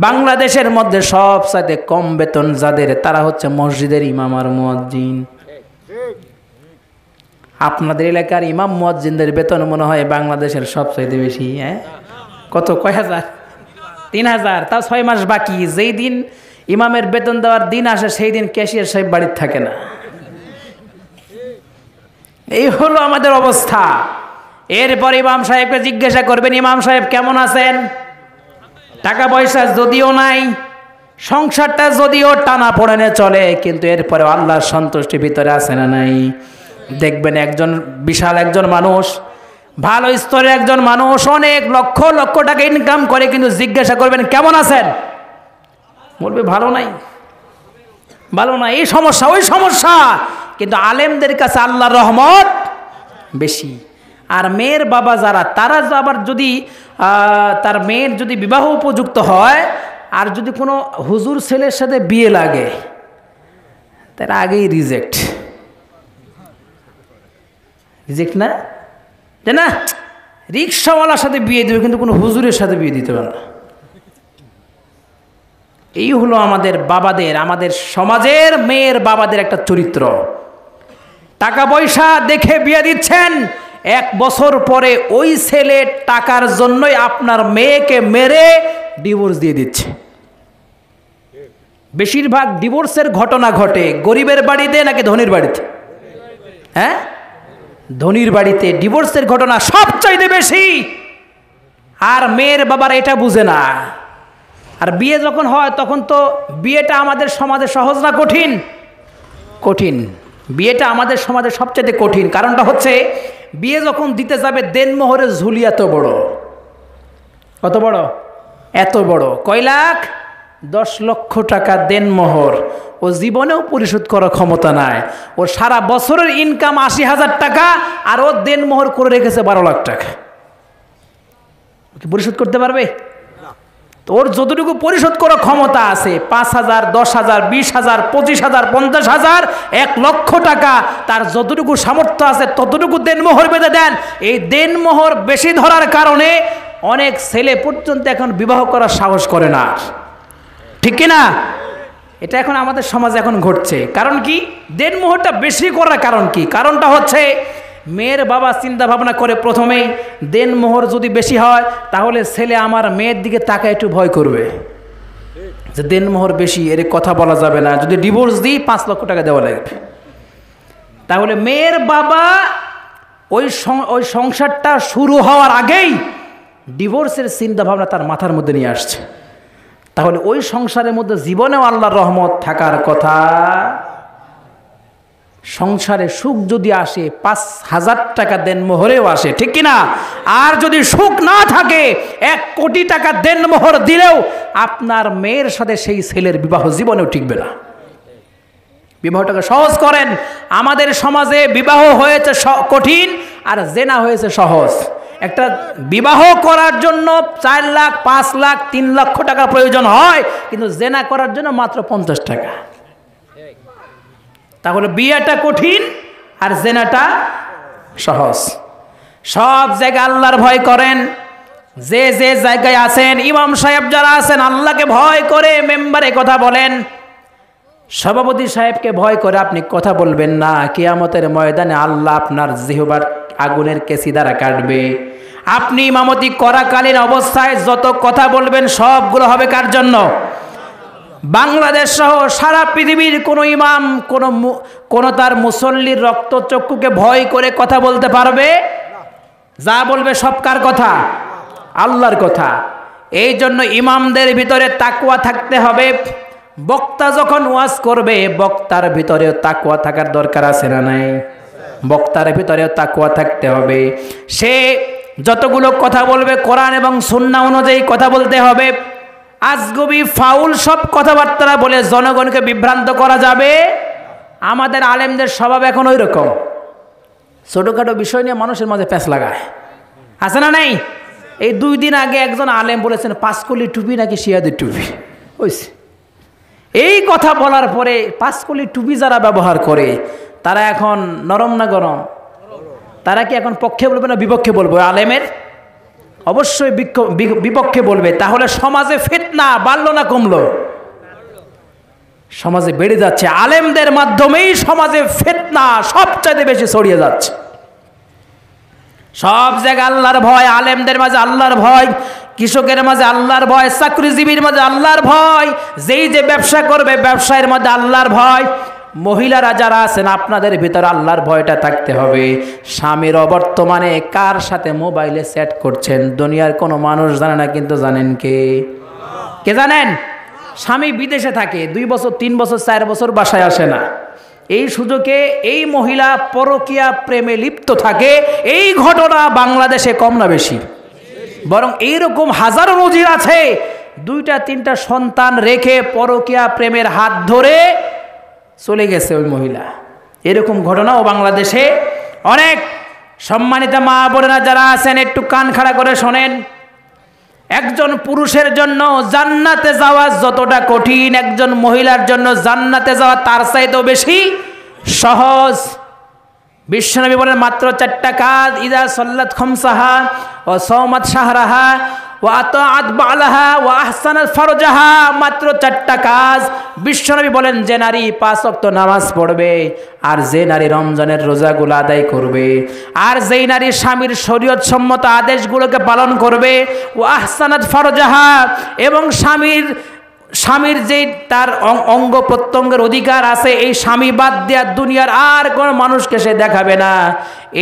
বাংলাদেশের মধ্যে সবচাইতে কম বেতন যাদের, তারা হচ্ছে মসজিদের ইমাম আর মুয়াজ্জিন। আপনাদের এলাকার ইমাম মুয়াজ্জিনদের বেতন মনে হয় বাংলাদেশের সবচাইতে বেশি। হ্যাঁ, কত? কয় হাজার? 3000, তাও 6 মাস বাকি। যেই দিন ইমামের বেতন দেওয়ার দিন আসে সেই দিন ক্যাশিয়ার সাহেব বাড়িতে থাকে না। এই হলো আমাদের অবস্থা। এরপর ইমাম সাহেবকে জিজ্ঞাসা করবেন, ইমাম সাহেব কেমন আছেন? টাকা পয়সা যদিও নাই, সংসারটা যদিও টানা পড়েনে চলে, কিন্তু এরপরে আল্লাহর সন্তুষ্টির ভিতরে আছে না নাই? দেখবেন একজন বিশাল একজন মানুষ, ভালো স্তরের একজন মানুষ, অনেক লক্ষ লক্ষ টাকা ইনকাম করে, কিন্তু জিজ্ঞাসা করবেন কেমন আছেন, বলবে ভালো নাই, ভালো নাই, এই সমস্যা ওই সমস্যা। কিন্তু আলেমদের কাছে আল্লাহর রহমত বেশি। আর মেয়ের বাবা যারা, তারা আবার যদি তার মেয়ের যদি বিবাহ উপযুক্ত হয়, আর যদি কোনো হুজুর ছেলের সাথে বিয়ে লাগে, তার আগেই রিজেক্ট না, যে না রিক্সাওয়ালার সাথে বিয়ে দেবে, কিন্তু কোনো হুজুরের সাথে বিয়ে দিতে পারে না। এই হলো আমাদের বাবাদের, আমাদের সমাজের মেয়ের বাবাদের একটা চরিত্র। টাকা পয়সা দেখে বিয়ে দিচ্ছেন, 1 বছর পরে ওই ছেলে টাকার জন্যই আপনার মেয়েকে মেরে ডিভোর্স দিয়ে দিচ্ছে। বেশিরভাগ ডিভোর্সের ঘটনা ঘটে গরিবের বাড়িতে নাকি ধনীর বাড়িতে? হ্যাঁ, ধনীর বাড়িতে ডিভোর্সের ঘটনা সবচাইতে বেশি। আর মেয়ের বাবার এটা বুঝে না। আর বিয়ে যখন হয় তখন তো বিয়েটা আমাদের সমাজে সহজ না কঠিন? কঠিন। বিয়েটা আমাদের সমাজে সবচেয়ে কঠিন। কারণটা হচ্ছে, বিয়ে যখন দিতে যাবে দেনমোহরের ঝুলি এত বড়। কত বড়? এত বড়। কয় লাখ? 10 লক্ষ টাকা দেনমোহর। ও জীবনেও পরিশোধ করার ক্ষমতা নাই। ওর সারা বছরের ইনকাম 80,000 টাকা, আর ও দেনমোহর করে রেখেছে 12 লাখ টাকা। পরিশোধ করতে পারবে? ওর যতটুকু পরিশোধ করার ক্ষমতা আছে, 5,000, 10,000, 20,000, 25,000, 50,000, 1 লক্ষ টাকা, তার যতটুকু সামর্থ্য আছে ততটুকু দেনমোহর বেঁধে দেন। এই দেনমোহর বেশি ধরার কারণে অনেক ছেলে পর্যন্ত এখন বিবাহ করার সাহস করে না। ঠিক কিনা? এটা এখন আমাদের সমাজে এখন ঘটছে। কারণ কি? দেনমোহরটা বেশি করার কারণ কি? কারণটা হচ্ছে, মেয়ের বাবা চিন্তা ভাবনা করে প্রথমেই, দেনমোহর যদি বেশি হয় তাহলে ছেলে আমার মেয়ের দিকে তাকায় একটু ভয় করবে, যে দেনমোহর বেশি, এর কথা বলা যাবে না, যদি ডিভোর্স দিই 5 লক্ষ টাকা দেওয়া লাগবে। তাহলে মেয়ের বাবা ওই সংসারটা শুরু হওয়ার আগেই ডিভোর্সের চিন্তা ভাবনা তার মাথার মধ্যে নিয়ে আসছে। তাহলে ওই সংসারের মধ্যে জীবনেও আল্লাহর রহমত থাকার কথা। সংসারে সুখ যদি আসে 5,000 টাকা দেনমোহরেও আসে, ঠিক কিনা? আর যদি সুখ না থাকে 1 কোটি টাকা দেনমোহর দিলেও আপনার মেয়ের সাথে সেই ছেলের বিবাহ জীবনেও টিকবে না। বিবাহটাকে সহজ করেন। আমাদের সমাজে বিবাহ হয়েছে কঠিন, আর জেনা হয়েছে সহজ। একটা বিবাহ করার জন্য 4 লাখ, 5 লাখ, 3 লক্ষ টাকা প্রয়োজন হয়, কিন্তু জেনা করার জন্য মাত্র 50 টাকা। তাহলে বিয়েটা কঠিন আর জেনাটা সহজ। সব জায়গায় আল্লাহর ভয় করেন। যে যে জায়গায় আছেন, ইমাম সাহেব যারা আছেন আল্লাহকে ভয় করে মেম্বারে কথা বলেন। সভাপতি সাহেবকে ভয় করে আপনি কথা বলবেন না, কিয়ামতের ময়দানে আল্লাহ আপনার জিহ্বার আগুনের কেসি দ্বারা কাটবে। আপনি ইমামতি করাকালীন অবস্থায় যত কথা বলবেন সবগুলো হবে কার জন্য? বাংলাদেশ সহ সারা পৃথিবীর কোনো ইমাম কোনো তার মুসল্লির রক্তচক্ষুকে ভয় করে কথা বলতে পারবে? যা বলবে সব কার কথা? আল্লাহর কথা। এই জন্য ইমামদের ভিতরে তাকওয়া থাকতে হবে। বক্তা যখন ওয়াজ করবে, বক্তার ভিতরেও তাকওয়া থাকার দরকার আছে না নাই? বক্তার ভিতরেও তাকওয়া থাকতে হবে। সে যতগুলো কথা বলবে কোরআন এবং সুন্নাহ অনুযায়ী কথা বলতে হবে। আজগুবি ফাউল সব কথাবার্তা বলে জনগণকে বিভ্রান্ত করা যাবে? আমাদের আলেমদের স্বভাব এখন ওই রকম, ছোটোখাটো বিষয় নিয়ে মানুষের মাঝে প্যাঁচ লাগায়, আছে না নাই? এই 2 দিন আগে একজন আলেম বলেছেন 5 কলি টুপি নাকি শিয়াদের টুপি হয়েছে। এই কথা বলার পরে 5 কলি টুপি যারা ব্যবহার করে তারা এখন নরম না গরম? তারা কি এখন পক্ষে বলবে না বিপক্ষে বলবে আলেমের? অবশ্যই বিপক্ষে বলবে। তাহলে সমাজে ফিতনা বাড়লো না কমলো? সমাজে বেড়ে যাচ্ছে। আলেমদের মাধ্যমেই সমাজে ফিতনা সবচাইতে বেশি ছড়িয়ে যাচ্ছে। সব জায়গায় আল্লাহর ভয়, আলেমদের মাঝে আল্লাহর ভয়। কৃষকের মাঝে আল্লাহর ভয়, চাকরিজীবীর মাঝে আল্লাহর ভয়, যেই যে ব্যবসা করবে ব্যবসায়ের মধ্যে আল্লাহর ভয়। মহিলারা যারা আছেন আপনাদের ভিতরে আল্লাহর ভয়টা থাকতে হবে। স্বামীর অবর্তমানে কার সাথে মোবাইলে চ্যাট করছেন দুনিয়ার কোনো মানুষ জানে না, কিন্তু জানেন কে জানেন? স্বামী বিদেশে থাকে, 2 বছর 3 বছর 4 বছর বাসায় আসে না। এই সুযোগে এই মহিলা পরকীয়া প্রেমে লিপ্ত থাকে। এই ঘটনা বাংলাদেশে কম না বেশি? বরং এইরকম হাজারো নজির আছে। 2টা 3টা সন্তান রেখে পরকীয়া প্রেমের হাত ধরে চলে গেছে ওই মহিলা। এরকম ঘটনাও বাংলাদেশে অনেক। সম্মানিত মা বোনেরা যারা আছেন একটু কান খাড়া করে শোনেন। একজন পুরুষের জন্য জান্নাতে যাওয়া যতটা কঠিন, একজন মহিলার জন্য জান্নাতে যাওয়া তার চাইতেও বেশি সহজ। বিশ্বনবী বলেন মাত্র 4টা কাজ, ইদা সাল্লাত খামসাহা ওয়া সাওমাত শাহরাহা ওয়া আতাআত বালাহা ওয়া আহসানাত ফারজাহা। মাত্র 4টা কাজ। বিশ্বনবী বলেন যে নারী 5 ওয়াক্ত নামাজ পড়বে, আর যে নারী রমজানের রোজাগুলো আদায় করবে, আর যেই নারী স্বামীর শরীয়ত সম্মত আদেশগুলোকে পালন করবে, ওয়া আহসানাত ফারজাহা, এবং স্বামীর যে তার অঙ্গ প্রত্যঙ্গের অধিকার আছে এই স্বামী বাদ দেওয়া দুনিয়ার আর কোনো মানুষকে সে দেখাবে না।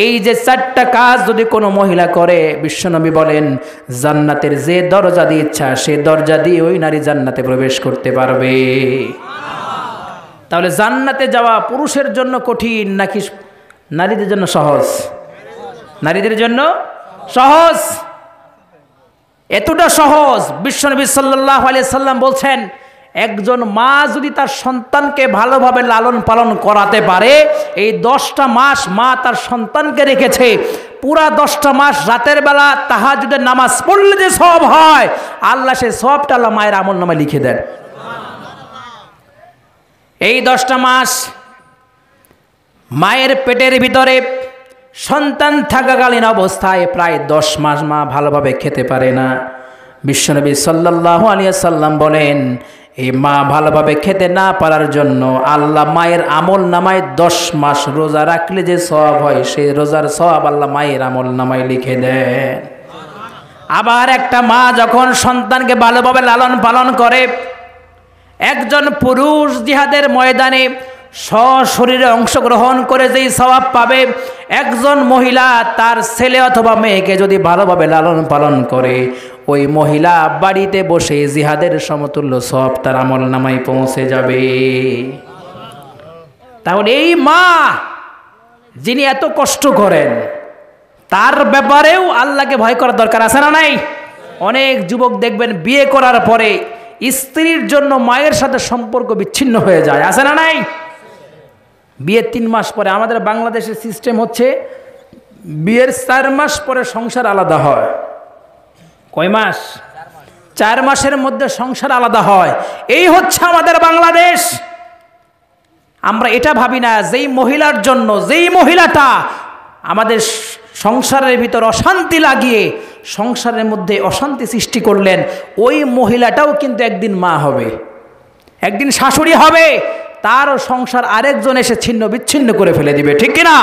এই যে 4টা কাজ যদি কোনো মহিলা করে, বিশ্বনবী বলেন জান্নাতের যে দরজা দিয়ে ইচ্ছা সে দরজা দিয়ে ওই নারী জান্নাতে প্রবেশ করতে পারবে। তাহলে জান্নাতে যাওয়া পুরুষের জন্য কঠিন নাকি নারীদের জন্য সহজ? নারীদের জন্য সহজ। এতটা সহজ বিশ্বনবী সাল্লাল্লাহু আলাইহি সাল্লাম বলছেন, একজন মা যদি তার সন্তানকে ভালোভাবে লালন পালন করাতে পারে, এই 10টা মাস মা তার সন্তানকে রেখেছে, পুরা 10টা মাস রাতের বেলা তাহাজ্জুদের নামাজ পড়লে যে সওয়াব হয়, আল্লাহ সেই সওয়াবটা আল্লাহ মায়ের আমলনামায় লিখে দেন। এই 10টা মাস মায়ের পেটের ভিতরে সন্তান থাকাকালীন অবস্থায় প্রায় 10 মাস মা ভালোভাবে খেতে পারে না। বিশ্বনবী সাল্লাল্লাহু আলাইহি সাল্লাম বলেন, এই মা ভালোভাবে খেতে না পারার জন্য আল্লাহ মায়ের আমল নামায় 10 মাস রোজা রাখলে যে সওয়াব হয়, সেই রোজার সওয়াব আল্লাহ মায়ের আমল নামায় লিখে দেন। আবার একটা মা যখন সন্তানকে ভালোভাবে লালন পালন করে, একজন পুরুষ জিহাদের ময়দানে সশরীরে অংশগ্রহণ করে যেই সওয়াব পাবে, একজন মহিলা তার ছেলে অথবা মেয়েকে যদি ভালোভাবে লালন পালন করে, ওই মহিলা বাড়িতে বসে জিহাদের সমতুল্য সওয়াব তার আমল নামায় পৌঁছে যাবে। তাহলে এই মা যিনি এত কষ্ট করেন, তার ব্যাপারেও আল্লাহকে ভয় করার দরকার আছে না নাই? অনেক যুবক দেখবেন বিয়ে করার পরে স্ত্রীর জন্য মায়ের সাথে সম্পর্ক বিচ্ছিন্ন হয়ে যায়, আছে না নাই? বিয়ের 3 মাস পরে, আমাদের বাংলাদেশের সিস্টেম হচ্ছে বিয়ের 4 মাস পরে সংসার আলাদা হয়। কয় মাস? 4 মাসের মধ্যে সংসার আলাদা হয়। এই হচ্ছে আমাদের বাংলাদেশ। আমরা এটা ভাবি না, যেই মহিলার জন্য, যেই মহিলাটা আমাদের সংসারের ভিতর অশান্তি লাগিয়ে সংসারের মধ্যে অশান্তি সৃষ্টি করলেন, ওই মহিলাটাও কিন্তু একদিন মা হবে, একদিন শাশুড়ি হবে, তার সংসার আরেকজন এসে ছিন্ন বিচ্ছিন্ন করে ফেলে দিবে, ঠিক কিনা?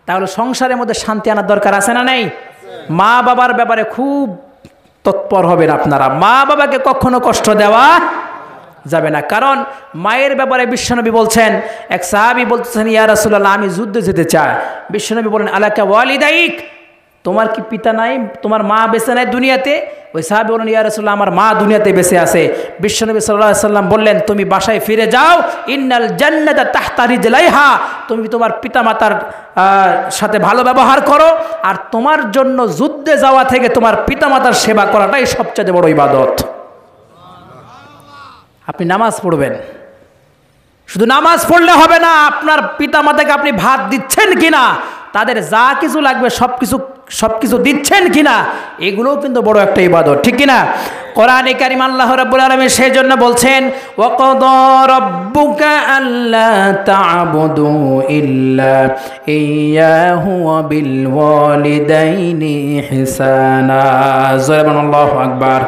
তাহলে সংসারের মধ্যে শান্তি আনার দরকার আছে না নেই? মা বাবার ব্যাপারে খুব তৎপর হবেন আপনারা। মা বাবাকে কখনো কষ্ট দেওয়া যাবে না, কারণ মায়ের ব্যাপারে বিশ্বনবী বলছেন, এক সাহাবী বলতেছেন, ইয়া রাসূলুল্লাহ আমি যুদ্ধে যেতে চাই। বিশ্বনবী বলেন, আলাকা ওয়ালিদাইক, তোমার কি পিতা নাই, তোমার মা বেঁচে নাই দুনিয়াতে? ওই সাহাবী বলেন, ইয়া রাসূলুল্লাহ আমার মা দুনিয়াতে বেঁচে আছে। বিশ্বনবী সাল্লাল্লাহু আলাইহি সাল্লাম বললেন, তুমি বাসায় ফিরে যাও, ইন্নাল জান্নাতা তাহতা রিজলাইহা, তুমি তোমার পিতামাতার সাথে ভালো ব্যবহার করো, আর তোমার জন্য যুদ্ধে যাওয়া থেকে তোমার পিতামাতার সেবা করাটাই সবচেয়ে বড় ইবাদত। আপনি নামাজ পড়বেন, শুধু নামাজ পড়লে হবে না, আপনার পিতামাতাকে আপনি ভাত দিচ্ছেন কিনা, তাদের যা কিছু লাগবে সবকিছু দিচ্ছেন কিনা, এগুলোও কিন্তু বড় একটা ইবাদত, ঠিক কিনা? কোরআনে কারীম আল্লাহ রাব্বুল আলামিন সেই জন্য বলছেন, ওয়াকাদা রাব্বুকা আল্লা তা'বুদু ইল্লা ইয়্যাহু ওয়া বিল ওয়ালিদাইনি ইহসানা। আল্লাহু আকবার।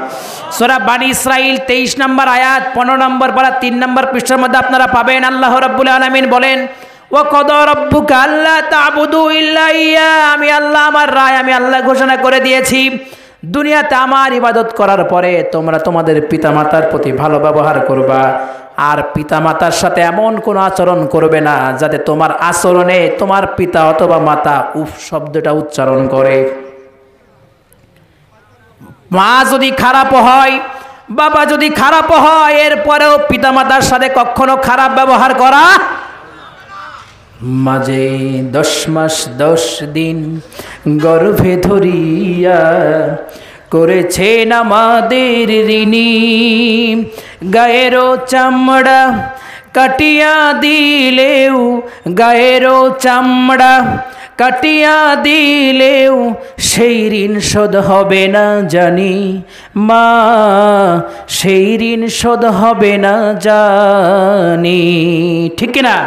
সূরা বানী ইসরাঈল 23 নম্বর আয়াত 15 নম্বর পারা 3 নম্বর পৃষ্ঠার মধ্যে আপনারা পাবেন। আল্লাহ রাব্বুল আলামিন বলেন, ওয়াকাদা রাব্বুকা আল্লা তা'বুদু ইল্লা ইয়্যা, আমি আল্লাহ, আমার রায় আমি আল্লাহ ঘোষণা করে দিয়েছি, দুনিয়াতে আমার ইবাদত করার পরে তোমরা তোমাদের পিতামাতার প্রতি ভালো ব্যবহার করবা, আর পিতামাতার সাথে এমন কোনো আচরণ করবে না যাতে তোমার আচরণে তোমার পিতা অথবা মাতা উফ শব্দটা উচ্চারণ করে। মা যদি খারাপ হয়, বাবা যদি খারাপ হয়, এরপরেও পিতামাতার সাথে কখনো খারাপ ব্যবহার করা। মাঝে 10 মাস 10 দিন গর্ভে ধরিয়া করেছেন আমাদের ঋণী, গায়েরও চামড়া কাটিয়া দিলেও, গায়েরও চামড়া কাটিয়া দিলেও সেই ঋণ শোধ হবে না জানি মা, সেই ঋণ শোধ হবে না জানি, ঠিক না?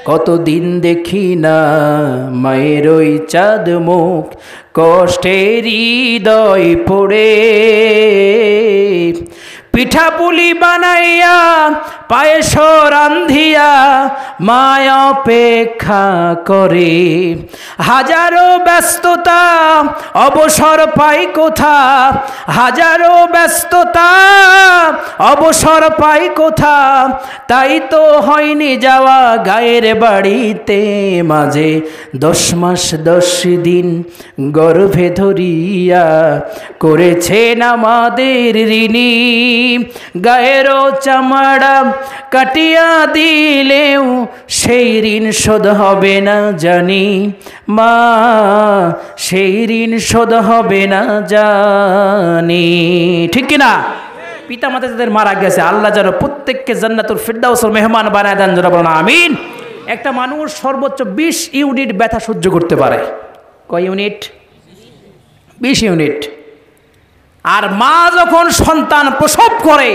কতদিন দেখি না মায়ের ওই চাঁদ মুখ, কষ্টের হৃদয় পড়ে পিঠা পুলি বানাইয়া পায়েস রান্ধিয়া মায় অপেক্ষা করে। হাজারো ব্যস্ততা অবসর পাই কোথা, হাজারো ব্যস্ততা অবসর পাই কোথা, তাই তো হয়নি যাওয়া গায়ের বাড়িতে। মাঝে 10 মাস 10 দিন গর্ভে ধরিয়া করেছেন আমাদের ঋণী, গায়েরও চামড়া কাটিয়া দিলেও সেই ঋণ শোধ হবে না জানি মা, সেই ঋণ শোধ হবে না জানি, ঠিক কিনা? পিতা মাতা যাদের মারা গেছে আল্লাহ যেন প্রত্যেককে জান্নাতুল ফিরদাউসের মেহমান বানায় দেন, যারা বলেন আমিন। একটা মানুষ সর্বোচ্চ 20 ইউনিট ব্যথা সহ্য করতে পারে। কয় ইউনিট? 20 ইউনিট। আর মা যখন সন্তান প্রসব করে,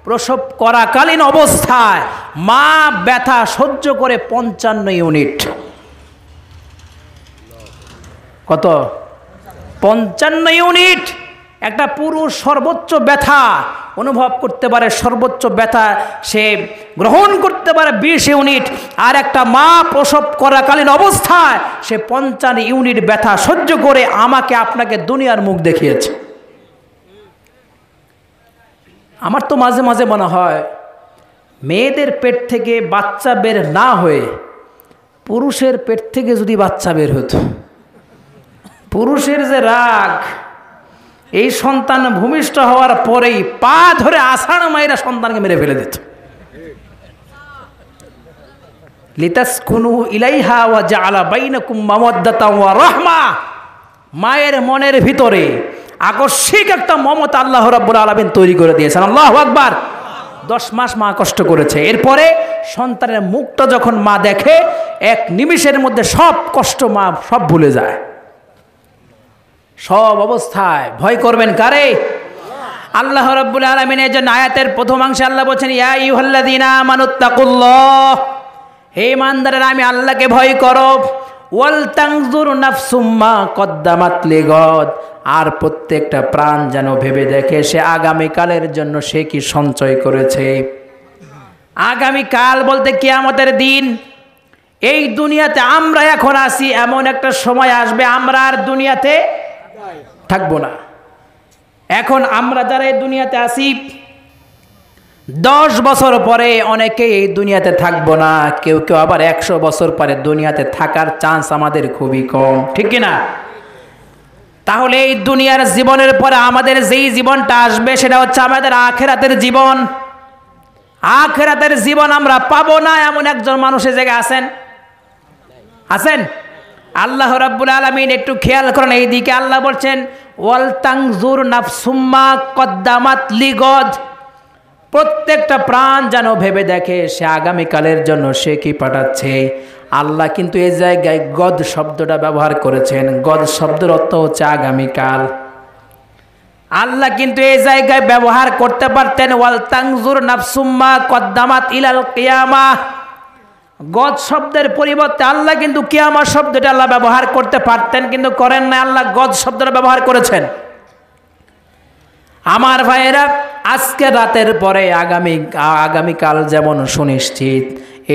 প্রসব করাকালীন অবস্থায় মা ব্যথা সহ্য করে 55 ইউনিট। কত? 55 ইউনিট। একটা পুরুষ সর্বোচ্চ ব্যথা অনুভব করতে পারে, সর্বোচ্চ ব্যথা সে গ্রহণ করতে পারে 20 ইউনিট। আর একটা মা প্রসব করাকালীন অবস্থায় সে 55 ইউনিট ব্যথা সহ্য করে আমাকে আপনাকে দুনিয়ার মুখ দেখিয়েছে। আমার তো মাঝে মাঝে মনে হয় মেয়েদের পেট থেকে বাচ্চা বের না হয়ে পুরুষের পেট থেকে যদি বাচ্চা বের হতো, পুরুষের যে রাগ, এই সন্তান ভূমিষ্ঠ হওয়ার পরেই পা ধরে আষাঢ় মায়েরা সন্তানকে মেরে ফেলে দিত। লিতাসকুনু ইলাইহা ওয়া জাআলা বাইনাকুম মাওয়াদ্দাতান ওয়া রাহমা, মায়ের মনের ভিতরে আকস্মিক একটা মমতা আল্লাহ রাব্বুল আলামিন তৈরি করে দিয়েছেন। আল্লাহু আকবার। 10 মাস মা কষ্ট করেছে, এরপরে সন্তানের মুখটা যখন মা দেখে এক নিমিষের মধ্যে সব কষ্ট মা সব ভুলে যায়। সব অবস্থায় ভয় করবেন কারে? আল্লাহ রাব্বুল আলামিন। এই জন্য আয়াতের প্রথম অংশে আল্লাহ বলছেন ইয়া আইয়ুহাল্লাযীনা আমানুত্তাকুল্লাহ, হে ইমানদারেরা আমি আল্লাহকে ভয় করো। ওয়াল তানজুর নাফসুম মা কদ্দামাত লিগাদ, আর প্রত্যেকটা প্রাণ যেন ভেবে দেখে সে আগামীকালের জন্য সে কি সঞ্চয় করেছে। আগামীকাল বলতে কিয়ামতের দিন। এই দুনিয়াতে আমরা এখন আছি, এমন একটা সময় আসবে আমরা আর দুনিয়াতে থাকবো না। এখন আমরা যারা এই দুনিয়াতে আছি 10 বছর পরে অনেকে এই দুনিয়াতে থাকবো না, কেউ কেউ আবার 100 বছর পরে দুনিয়াতে থাকার চান্স আমাদের খুবই কম, ঠিক কিনা? তাহলে এই দুনিয়ার জীবনের পরে আমাদের যেই জীবনটা আসবে সেটা হচ্ছে আমাদের আখিরাতের জীবন। আখিরাতের জীবন আমরা পাবো না এমন একজন মানুষের জায়গায় আছেন? আছেন? আল্লাহ রাব্বুল আলামিন একটু খেয়াল করেন এই দিকে। আল্লাহ বলছেন ওয়াল তানজুর নাফসুম মা কদ্দামাত লিগাদ, প্রত্যেকটা প্রাণ যেন ভেবে দেখে সে আগামীকালের জন্য সে কি পাঠাচ্ছে। আল্লাহ কিন্তু এই জায়গায় গদ শব্দটা ব্যবহার করেছেন। গদ শব্দের অর্থ হচ্ছে আগামীকাল। আল্লাহ কিন্তু এই জায়গায় ব্যবহার করতে পারতেন ওয়াল তানজুর নাফসুম মা কদ্দামাত ইলাল কিয়ামাহ। গদ শব্দের পরিবর্তে আল্লাহ কিন্তু কিয়ামত শব্দটা আল্লাহ ব্যবহার করতে পারতেন, কিন্তু করেন না। আল্লাহ গদ শব্দটা ব্যবহার করেছেন। আমার ভাইয়েরা, আজকে রাতের পরে আগামীকাল যেমন সুনিশ্চিত,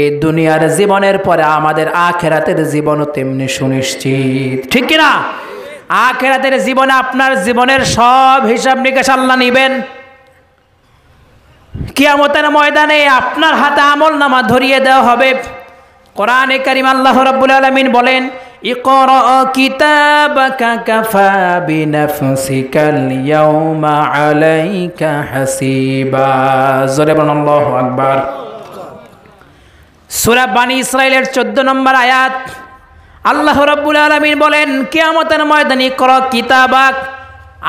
এই দুনিয়ার জীবনের পরে আমাদের আখিরাতের জীবনও তেমনি সুনিশ্চিত, ঠিক কিনা? আখিরাতের জীবনে আপনার জীবনের সব হিসাব নিকাশ আল্লাহ নেবেন। কিয়ামতের ময়দানে আপনার হাতে আমলনামা ধরিয়ে দেওয়া হবে। কোরআনে কারীম আল্লাহ রাব্বুল আলামিন বলেন, ইকরা কিতাবাকা কাফা বিনাফসিকাল ইয়াউমা আলাইকা হাসিবা। জোরে বলুন আল্লাহু আকবার। সূরা বানী ইসরাঈলের 14 নম্বর আয়াত, আল্লাহ রাব্বুল আলামিন বলেন, কিয়ামতের ময়দানে ইকরা কিতাবাক,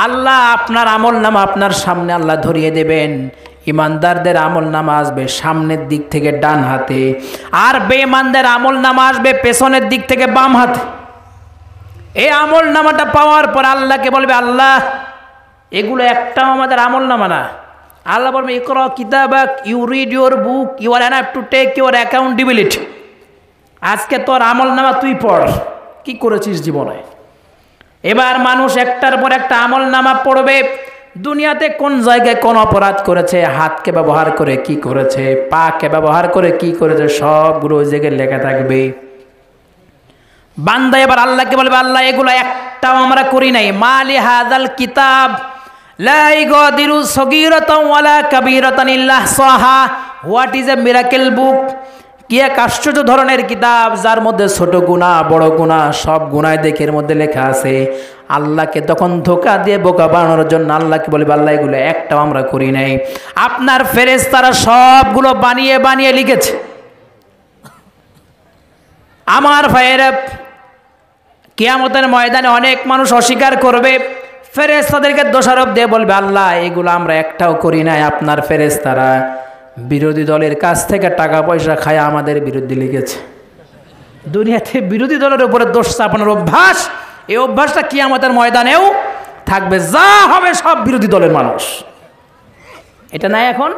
আল্লাহ আপনার আমলনামা আপনার সামনে আল্লাহ ধরিয়ে দেবেন। ইমানদারদের আমলনামা আসবে সামনের দিক থেকে ডান হাতে, আর বেঈমানদের আমলনামা আসবে পেছনের দিক থেকে বাম হাতে। এই আমলনামাটা পাওয়ার পর আল্লাহকে বলবে, আল্লাহ এগুলো একটাও আমাদের আমলনামা না। আল্লাহ বলবে, ইকরা কিতাবাক, you read your book, you are have to take your accountability. আজকে তোর আমলনামা তুই পড়, কি করেছিস জীবনে। এবার মানুষ একটার পর একটা আমলনামা পড়বে। দুনিয়াতে কোন জায়গায় কোন অপরাধ করেছে, হাতকে ব্যবহার করে কি করেছে, পাকে ব্যবহার করে কি করেছে, সবগুলো ওই জায়গায় লেখা থাকবে। বান্দা এবার আল্লাহকে বলবে, আল্লাহ এগুলো একটাও আমরা করি নাই। মালি হাযাল কিতাব লা ইগাদিরু সগীরাতান ওয়ালা কাবীরাতান ইল্লা আহসাহা। হোয়াট ইজ এ মিরাকেল বুক? কি এক আশ্চর্য ধরনের কিতাব, যার মধ্যে ছোট গুনাহ বড় গুনাহ সব গুনায় দেখে এর মধ্যে লেখা আছে। আল্লাহকে তখন ধোঁকা দিয়ে বোকা বানানোর জন্য আল্লাহকে বলবে, আল্লাহ এগুলো একটাও আমরা করি নাই। আপনার ফেরেশতারা সবগুলো বানিয়ে বানিয়ে লিখেছে। আমার ভাইয়েরা, কিয়ামতের ময়দানে অনেক মানুষ অস্বীকার করবে, ফেরেশতাদেরকে দোষারোপ দিয়ে বলবে, আল্লাহ এগুলো আমরা একটাও করি নাই। আপনার ফেরেশতারা বিরোধী দলের কাছ থেকে টাকা পয়সা খায় আমাদের বিরুদ্ধে লিখেছে। দুনিয়াতে বিরোধী দলের উপরে দোষ চাপানোর অভ্যাস, এই অভ্যাসটা কিয়ামতের ময়দানেও থাকবে। যা হবে সব বিরোধী দলের মানুষ। এটা নাই এখন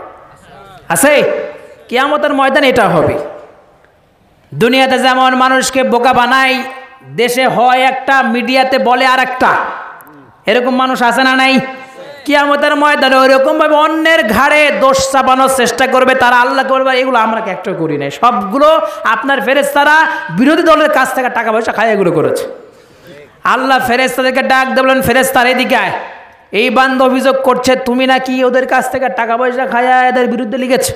আছে, কিয়ামতের ময়দানে এটা হবে। দুনিয়াতে যেমন মানুষকে বোকা বানায়, দেশে হয় একটা, মিডিয়াতে বলে আর একটা, এরকম মানুষ আছে না নাই? কিয়ামতের ময়দানে ওইরকম ভাবে অন্যের ঘাড়ে দোষ চাপানোর চেষ্টা করবে তারা। আল্লাহ করবে, এগুলো আমরা একটা করি নাই, সবগুলো আপনার ফেরেশতারা বিরোধী দলের কাছ থেকে টাকা পয়সা খায় এগুলো করেছে। আল্লাহ ফেরেশতাদেরকে ডাক দিয়ে বলেন, ফেরেশতারা এদিকে আয়, এই বান্দা অভিযোগ করছে তুমি নাকি ওদের কাছ থেকে টাকা পয়সা খায়া এদের বিরুদ্ধে লিখেছে।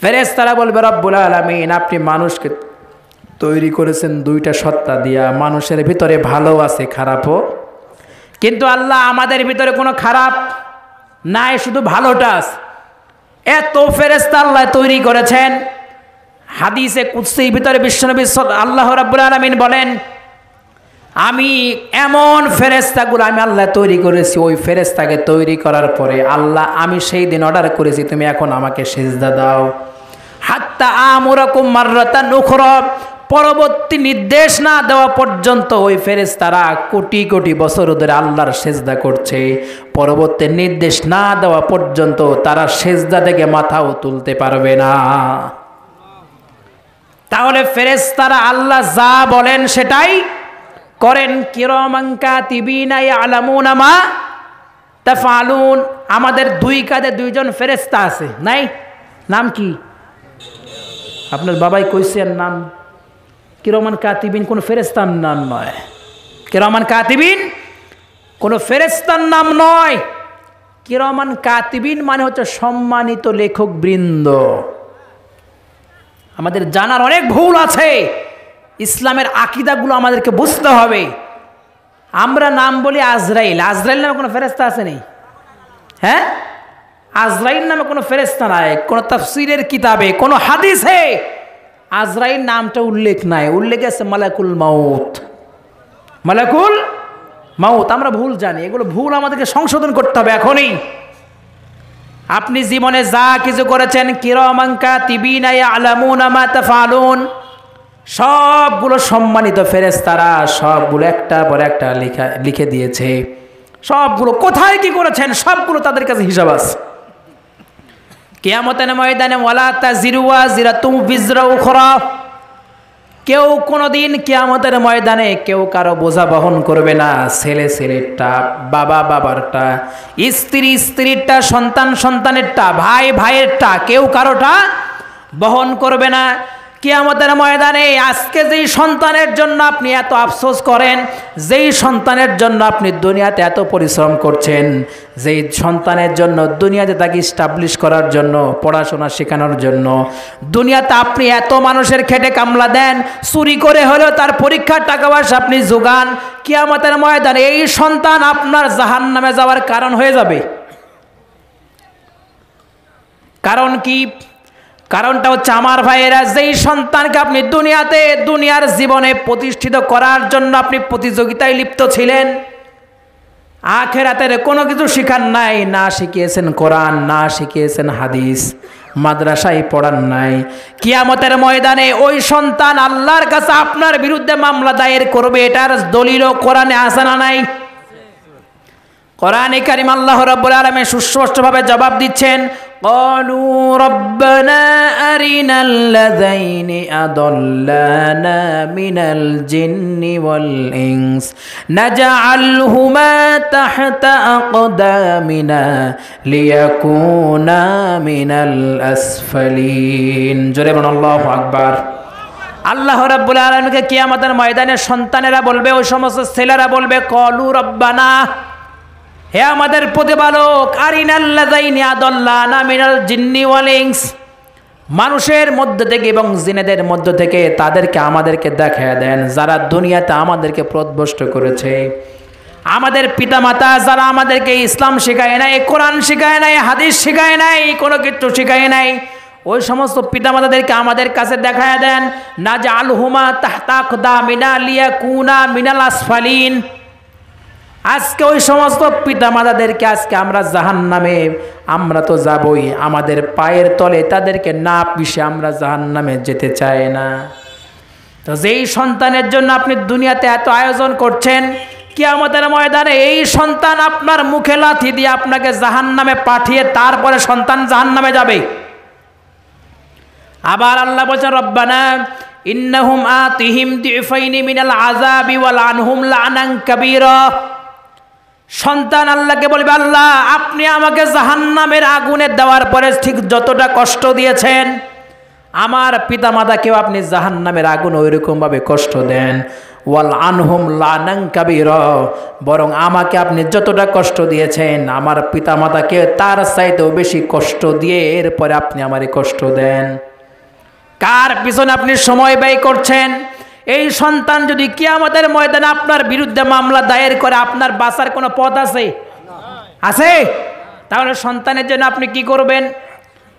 ফেরেশতারা বলবে, রব্বুল আলামিন আপনি মানুষকে তৈরি করেছেন দুইটা সত্তা দিয়া, মানুষের ভিতরে ভালো আছে খারাপও, কিন্তু আল্লাহ আমাদের ভিতরে কোনো খারাপ নাই, শুধু ভালোটা আছে। এত ফেরেশতা আল্লাহ তৈরি করেছেন। হাদিসে কুদসির ভিতরে বিশ্বনবী আল্লাহ রাব্বুল আলামিন বলেন, আমি এমন ফেরেশতাগুলো আমি আল্লাহ তৈরি করেছি, ওই ফেরেশতাকে তৈরি করার পরে আল্লাহ আমি সেই দিন অর্ডার করেছি তুমি এখন আমাকে সিজদা দাও। হাত্তা আমুরাকুম মাররাতান উখরা, পরবর্তী নির্দেশ না দেওয়া পর্যন্ত ওই ফেরেশতারা কোটি কোটি বছর ধরে আল্লাহর সিজদা করছে। পরবর্তী নির্দেশ না দেওয়া পর্যন্ত তারা সিজদা থেকে মাথাও তুলতে পারবে না। তাহলে ফেরেশতারা আল্লাহ যা বলেন সেটাই করেন। কিরামান কাতিবিনা ইয়ালামুনা মা তাফআলুন। আমাদের দুই কাঁধে দুইজন ফেরেশতা আছে, নাই? নাম কি? আপনার বাবাই কইছেন নাম কিরামান কাতিবিন, কোন ফেরেশতার নাম নয়। কিরামান কাতিবিন কোন ফেরেশতার নাম নয়। কিরামান কাতিবিন মানে হচ্ছে সম্মানিত লেখক বৃন্দ। আমাদের জানার অনেক ভুল আছে, ইসলামের আকীদাগুলো আমাদেরকে বুঝতে হবে। আমরা নাম বলি আজরাইল, আজরাইল নামে কোনো ফেরেশতা আছে নেই? হ্যাঁ, আজরাইল নামে কোনো ফেরেশতা নাই। কোনো তাফসীরের কিতাবে, কোনো হাদিসে আজরাইল নামটা উল্লেখ নাই। উল্লেখ আছে মালাকুল মাউত। মালাকুল মাউত আমরা ভুল জানি, এগুলো ভুল আমাদেরকে সংশোধন করতে হবে এখনই। আপনি জীবনে যা কিছু করেছেন, কিরামান কাতিবিনা ইয়ালামুনা মা তাফআলুন, সবগুলো সম্মানিত ফেরেশতারা সবগুলো একটার পর একটা লিখে দিয়েছে। সবগুলো কোথায় কি করেছেন সবগুলো তাদের কাছে হিসাব আছে। কিয়ামতের ময়দানে ওয়ালা তাজিরু ওয়াজিরাতুম বিজরা উখরা, কেউ কোনোদিন কিয়ামতের ময়দানে কেউ কারো বোঝা বহন করবে না। ছেলে ছেলেরটা, বাবা বাবারটা, স্ত্রী স্ত্রীরটা, সন্তান সন্তানেরটা, ভাই ভাইয়েরটা, কেউ কারোটা বহন করবে না। কিয়ামতের ময়দানে আজকে যেই সন্তানের জন্য আপনি এত আফসোস করেন, যেই সন্তানের জন্য আপনি দুনিয়াতে এত পরিশ্রম করছেন, যেই সন্তানের জন্য দুনিয়াতে তাকে স্টাবলিশ করার জন্য, পড়াশোনা শেখানোর জন্য দুনিয়াতে আপনি এত মানুষের খেটে কামলা দেন, চুরি করে হলেও তার পরীক্ষার টাকা পয়সা আপনি যোগান, কিয়ামতের ময়দানে এই সন্তান আপনার জাহান্নামে যাওয়ার কারণ হয়ে যাবে। কারণ কি? কারণটা হচ্ছে আমার ভাইয়েরা, যেই সন্তানকে আপনি দুনিয়াতে দুনিয়ার জীবনে প্রতিষ্ঠিত করার জন্য আপনি প্রতিযোগিতায় লিপ্ত ছিলেন, আখিরাতের কোনো কিছু শিখান নাই, না শিখিয়েছেন কোরআন, না শিখিয়েছেন হাদিস, মাদ্রাসায় পড়ান নাই, কিয়ামতের ময়দানে ওই সন্তান আল্লাহর কাছে আপনার বিরুদ্ধে মামলা দায়ের করবে। এটার দলিলও কোরআনে আছে না নাই? কোরআনে কারিম আল্লাহ রাব্বুল আলামিন সুস্পষ্টভাবে জবাব দিচ্ছেন, ক্বালু রাব্বানা আরিনাল লাযাইনি আদাল্লানা মিনাল জিন্নি ওয়াল ইনস নাজআলহুমা তাহতা আকদামিনা লিয়াকুনা মিনাল আসফালিন। জোরে বলুন আল্লাহু আকবার। আল্লাহ রাব্বুল আলামিনকে কিয়ামতের ময়দানে সন্তানেরা বলবে, ওই সমস্ত ছেলেরা বলবে, ক্বালু রাব্বানা, হে আমাদের প্রতিপালক, আরিনাল লাযাইনি আদাল্লানা মিনাল জিন্নি ওয়াল ইনস, মানুষের মধ্য থেকে এবং জিনেদের মধ্য থেকে তাদেরকে আমাদেরকে দেখায় দেন যারা দুনিয়াতে আমাদেরকে পথভ্রষ্ট করেছে। আমাদের পিতামাতা যারা আমাদেরকে ইসলাম শেখায় নাই, কোরআন শেখায় নাই, হাদিস শেখায় নাই, কোনো কিছু শেখায় নাই, ওই সমস্ত পিতামাতাদেরকে আমাদের কাছে দেখায় দেন। নাজআলহুমা তাহতা আকদামিনা লিয়াকুনা মিনাল আসফালিন। আজকে ওই সমস্ত পিতামাতাদেরকে আজকে আমরা জাহান্নামে, আমরা তো যাবই, আমাদের পায়ের তলে তাদেরকে না পিষে আমরা জাহান্নামে যেতে চাই না। তো যেই সন্তানের জন্য আপনি দুনিয়াতে এত আয়োজন করছেন, কিয়ামতের ময়দানে এই সন্তান আপনার মুখে লাথি দিয়ে আপনাকে জাহান্নামে পাঠিয়ে তারপরে সন্তান জাহান্নামে যাবে। আবার আল্লাহ বলেন, রব্বানা ইন্নাহুম আতিহিম দিফাইনি মিনাল আযাবি ওয়াল আনহুম লানান কাবীরা। সন্তান আল্লাহকে বলবে, আল্লাহ আপনি আমাকে জাহান্নামের আগুনে দেওয়ার পরে ঠিক যতটা কষ্ট দিয়েছেন, আমার পিতামাতাকেও আপনি জাহান্নামের আগুন ওইরকমভাবে কষ্ট দেন। ওয়াল আনহুম লানান কাবীরা, বরং আমাকে আপনি যতটা কষ্ট দিয়েছেন আমার পিতামাতাকে তার চাইতেও বেশি কষ্ট দিয়ে এরপরে আপনি আমারে কষ্ট দেন। কার পিছনে আপনি সময় ব্যয় করছেন? এই সন্তান যদি কিয়ামতের ময়দানে আপনার বিরুদ্ধে মামলা দায়ের করে, আপনার বাঁচার কোনো পথ আছে? আছে? তাহলে সন্তানের জন্য আপনি কি করবেন?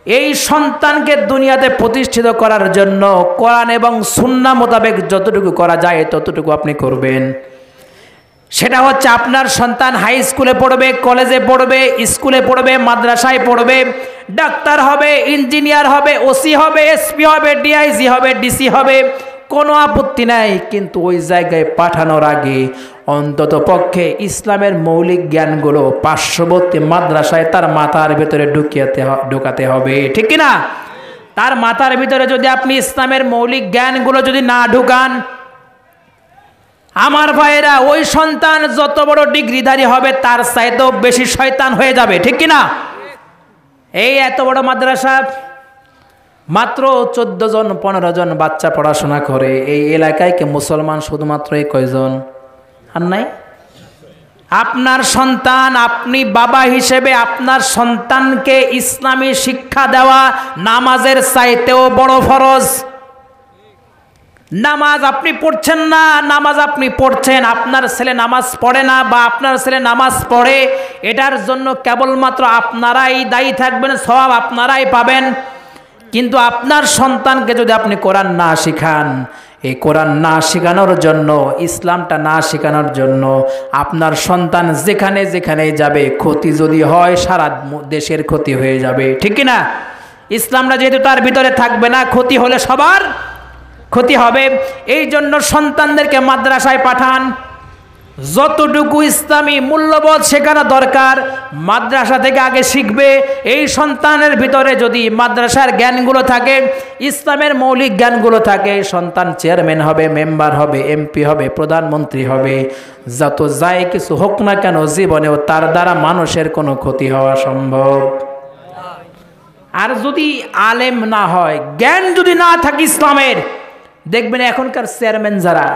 এই সন্তানকে দুনিয়াতে প্রতিষ্ঠিত করার জন্য কোরআন এবং সুন্নাহ মোতাবেক যতটুকু করা যায় ততটুকু আপনি করবেন। সেটা হচ্ছে আপনার সন্তান হাই স্কুলে পড়বে, কলেজে পড়বে, স্কুলে পড়বে, মাদ্রাসায় পড়বে, ডাক্তার হবে, ইঞ্জিনিয়ার হবে, ওসি হবে, এসপি হবে, ডিআইজি হবে, ডিসি হবে, কোনো আপত্তি নাই। কিন্তু ওই জায়গায় পাঠানোর আগে অন্তত পক্ষে ইসলামের মৌলিক জ্ঞানগুলো পার্শ্ববর্তী মাদ্রাসায় তার মাথার ভিতরে ঢুকাতে হবে, ঠিক কিনা? তার মাথার ভিতরে যদি আপনি ইসলামের মৌলিক জ্ঞানগুলো যদি না ঢুকান, আমার ভাইয়েরা, ওই সন্তান যত বড় ডিগ্রিধারী হবে তার চাইতেও বেশি শয়তান হয়ে যাবে, ঠিক কিনা? এই এত বড় মাদ্রাসা, মাত্র 14 জন 15 জন বাচ্চা পড়াশোনা করে। এই এলাকায় কি মুসলমান শুধুমাত্র এই কয়জন? আর নাই? আপনার সন্তান, আপনি বাবা হিসেবে আপনার সন্তানকে ইসলামী শিক্ষা দেওয়া নামাজের চাইতেও বড় ফরজ। নামাজ আপনি পড়ছেন না, নামাজ আপনি পড়ছেন, আপনার ছেলে নামাজ পড়ে না বা আপনার ছেলে নামাজ পড়ে, এটার জন্য কেবলমাত্র আপনারাই দায়ী থাকবেন, সওয়াব আপনারাই পাবেন। কিন্তু আপনার সন্তানকে যদি আপনি কোরআন না শিখান, এই কোরআন না শেখানোর জন্য, ইসলামটা না শেখানোর জন্য আপনার সন্তান যেখানে যেখানে যাবে, ক্ষতি যদি হয় সারা দেশের ক্ষতি হয়ে যাবে, ঠিক কিনা? ইসলামটা যেহেতু তার ভিতরে থাকবে না, ক্ষতি হলে সবার ক্ষতি হবে। এই জন্য সন্তানদেরকে মাদ্রাসায় পাঠান, যতটুকু ইসলামী মূল্যবোধ শেখানো দরকার মাদ্রাসা থেকে আগে শিখবে। এই সন্তানের ভিতরে যদি মাদ্রাসার জ্ঞানগুলো থাকে, ইসলামের মৌলিক জ্ঞানগুলো থাকে, সন্তান চেয়ারম্যান হবে, মেম্বার হবে, এমপি হবে, প্রধানমন্ত্রী হবে, যত যাই কিছু হোক না কেন জীবনেও তার দ্বারা মানুষের কোনো ক্ষতি হওয়া সম্ভব আর যদি আলেম না হয়, জ্ঞান যদি না থাকে ইসলামের, দেখবেন এখনকার চেয়ারম্যান যারা,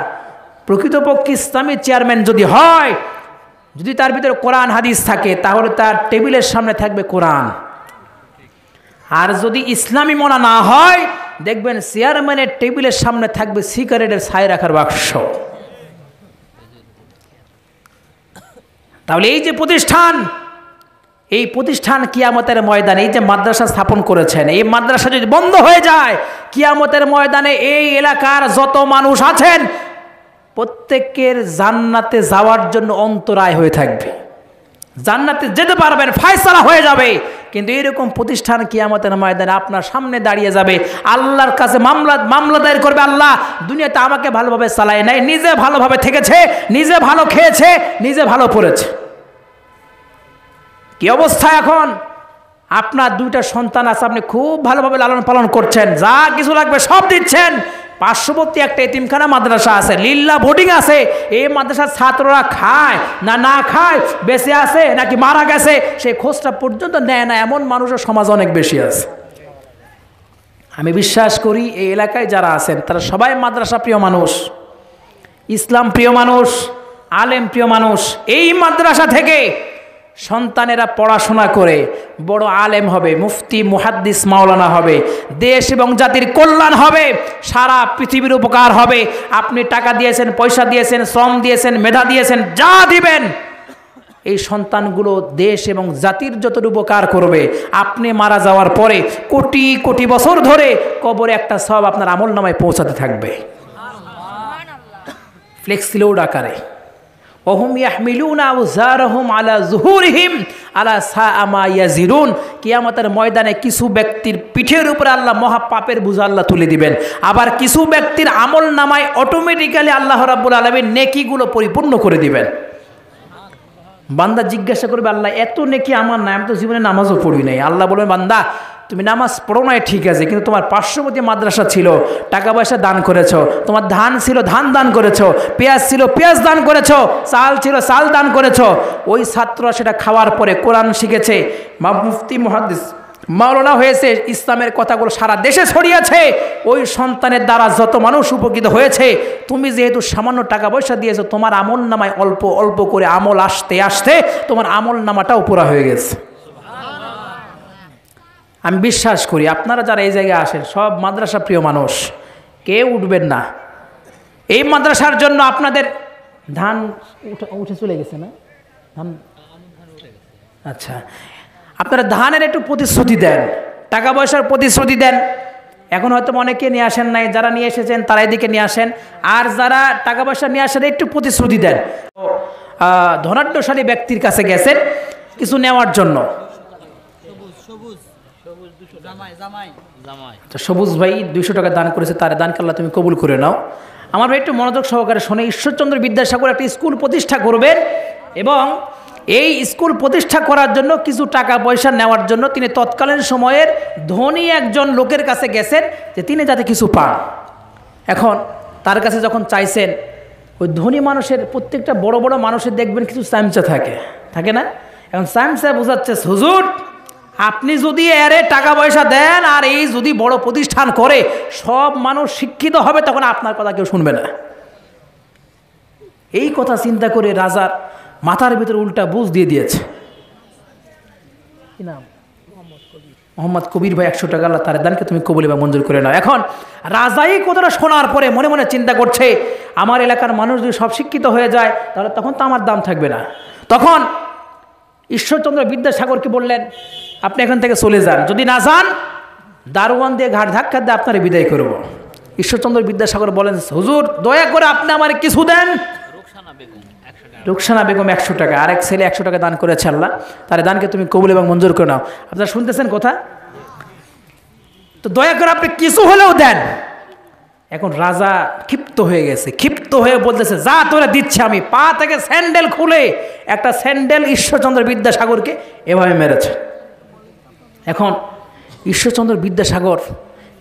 প্রকৃতপক্ষে ইসলামী চেয়ারম্যান যদি হয়, যদি তার ভিতরে কোরআন হাদিস থাকে, তাহলে তার টেবিলের সামনে থাকবে কোরআন। আর যদি ইসলামী মনা না হয়, দেখবেন চেয়ারম্যানের টেবিলের সামনে থাকবে সিগারেটের ছাই রাখার বাক্স। তাহলে এই যে প্রতিষ্ঠান, এই প্রতিষ্ঠান কিয়ামতের ময়দানে, এই যে মাদ্রাসা স্থাপন করেছেন, এই মাদ্রাসা যদি বন্ধ হয়ে যায়, কিয়ামতের ময়দানে এই এলাকার যত মানুষ আছেন প্রত্যেকের জান্নাতে যাওয়ার জন্য অন্তরায় হয়ে থাকবে, জান্নাতে যেতে পারবেন, ফয়সালা হয়ে যাবে। কিন্তু এরকম প্রতিষ্ঠান কিয়ামতের ময়দানে আপনার সামনে দাঁড়িয়ে যাবে, আল্লাহর কাছে মামলা দায়ের করবে, আল্লাহ দুনিয়াতে আমাকে ভালোভাবে চালায় নাই, নিজে ভালোভাবে থেকেছে, নিজে ভালো খেয়েছে, নিজে ভালো পড়েছে। কি অবস্থা এখন? আপনার দুইটা সন্তান আছে, আপনি খুব ভালোভাবে লালন পালন করছেন, যা কিছু লাগবে সব দিচ্ছেন। পার্শ্ববর্তী একটা এতিমখানা মাদ্রাসা আছে, লিল্লা বোর্ডিং আছে, এই মাদ্রাসার ছাত্ররা খায় না খায়, বেঁচে আছে নাকি মারা গেছে, সেই খোঁজটা পর্যন্ত নেয় না, এমন মানুষের সমাজ অনেক বেশি আছে। আমি বিশ্বাস করি এই এলাকায় যারা আছেন তারা সবাই মাদ্রাসা প্রিয় মানুষ, ইসলাম প্রিয় মানুষ, আলেম প্রিয় মানুষ। এই মাদ্রাসা থেকে সন্তানেরা পড়াশোনা করে বড় আলেম হবে, মুফতি মুহাদ্দিস মাওলানা হবে, দেশ এবং জাতির কল্যাণ হবে, সারা পৃথিবীর উপকার হবে। আপনি টাকা দিয়েছেন, পয়সা দিয়েছেন, শ্রম দিয়েছেন, মেধা দিয়েছেন, যা দিবেন, এই সন্তানগুলো দেশ এবং জাতির যতটুকু উপকার করবে, আপনি মারা যাওয়ার পরে কোটি কোটি বছর ধরে কবরে একটা সব আপনার আমল নামায় পৌঁছাতে থাকবে, ফ্লেক্সিলোড আকারে। ওহুম ইয়াহমিলুনা আওজারহুম আলা যুহুরিহিম আলা সাআ মা ইয়াজিরুন। কিয়ামতের ময়দানে কিছু ব্যক্তির পিঠের উপরে আল্লাহ মহা পাপের বোঝা আল্লাহ তুলে দিবেন, আবার কিছু ব্যক্তির আমল নামায় অটোমেটিক্যালি আল্লাহ রাব্বুল আলামিন নেকিগুলো পরিপূর্ণ করে দিবেন। বান্দা জিজ্ঞাসা করবে, আল্লাহ এত নেকি আমার নাই, আমি তো জীবনে নামাজও পড়ি নাই। আল্লাহ বলবেন, বান্দা তুমি নামাজ পড়ো নাই ঠিক আছে, কিন্তু তোমার পার্শ্ববর্তী মাদ্রাসা ছিল, টাকা পয়সা দান করেছো, তোমার ধান ছিল ধান দান করেছো, পেঁয়াজ ছিল পেঁয়াজ দান করেছো, চাল ছিল চাল দান করেছো। ওই ছাত্ররা সেটা খাওয়ার পরে কোরআন শিখেছে, মুফতি মুহাদ্দিস মাওলানা হয়েছে, ইসলামের কথাগুলো সারা দেশে ছড়িয়েছে। ওই সন্তানের দ্বারা যত মানুষ উপকৃত হয়েছে, তুমি যেহেতু সামান্য টাকা পয়সা দিয়েছো, তোমার আমল নামায় অল্প অল্প করে আমল আসতে আসতে তোমার আমল নামাটাও পুরা হয়ে গেছে। আমি বিশ্বাস করি আপনারা যারা এই জায়গায় আসেন সব মাদ্রাসা প্রিয় মানুষ, কেউ উঠবেন না। এই মাদ্রাসার জন্য আপনাদের ধান উঠে চলে গেছে না? ধান, আচ্ছা, আপনারা ধানের একটু প্রতিশ্রুতি দেন, টাকা পয়সার প্রতিশ্রুতি দেন। এখন হয়তো অনেকে নিয়ে আসেন নাই, যারা নিয়ে এসেছেন তারা এদিকে নিয়ে আসেন, আর যারা টাকা পয়সা নিয়ে আসেন একটু প্রতিশ্রুতি দেন। ধনাঢ্যশালী ব্যক্তির কাছে গেছেন কিছু নেওয়ার জন্য, সবুজ ভাই 200 টাকা দান করেছে, তার দানকে আল্লাহ তুমি কবুল করে নাও। আমার ভাই একটু মনোযোগ সহকারে শোনে, ঈশ্বরচন্দ্র বিদ্যাসাগর একটা স্কুল প্রতিষ্ঠা করবেন এবং এই স্কুল প্রতিষ্ঠা করার জন্য কিছু টাকা পয়সা নেওয়ার জন্য তিনি তৎকালীন সময়ের ধনী একজন লোকের কাছে গেছেন যে তিনি যাতে কিছু পান। এখন তার কাছে যখন চাইছেন, ওই ধনী মানুষের প্রত্যেকটা বড় বড় মানুষের দেখবেন কিছু চামচা থাকে না? এখন চামচা বোঝাচ্ছে, হুজুর আপনি যদি এরে টাকা পয়সা দেন আর এই যদি বড় প্রতিষ্ঠান করে সব মানুষ শিক্ষিত হবে, তখন আপনার কথা কেউ শুনবে না। এই কথা চিন্তা করে রাজার মাথার ভিতরে উল্টা বুঝ দিয়ে দিয়েছে। কি নাম? মোহাম্মদ কবির ভাই 100 টাকা আল্লাহ তার দানকে তুমি কবুল এবং মঞ্জুর করে নাও। এখন রাজা এই কথাটা শোনার পরে মনে মনে চিন্তা করছে, আমার এলাকার মানুষ যদি সব শিক্ষিত হয়ে যায় তাহলে তখন তো আমার দাম থাকবে না। তখন ঈশ্বরচন্দ্র বিদ্যাসাগরকে বললেন, আপনি এখান থেকে চলে যান, যদি না যান দারোয়ান দিয়ে ঘাট ধাক্কা দিয়ে আপনারে বিদায় করব। ঈশ্বরচন্দ্র বিদ্যাসাগর বলেন, হুজুর দয়া করে আপনি আমার কিছু দেন। রুকসানা বেগম 100 টাকা, আরেক ছেলে 100 টাকা দান করেছে, আল্লাহ তার দানকে তুমি কবুল এবং মঞ্জুর করে নাও। আপনারা শুনতেছেন কথা? তো দয়া করে আপনি কিছু হলেও দেন। এখন রাজা ক্ষিপ্ত হয়ে গেছে, ক্ষিপ্ত হয়ে বলতেছে, যা তোরা দিচ্ছে। আমি পা থেকে স্যান্ডেল খুলে একটা স্যান্ডেল ঈশ্বরচন্দ্র বিদ্যাসাগরকে এভাবে মেরেছে। এখন ঈশ্বরচন্দ্র বিদ্যাসাগর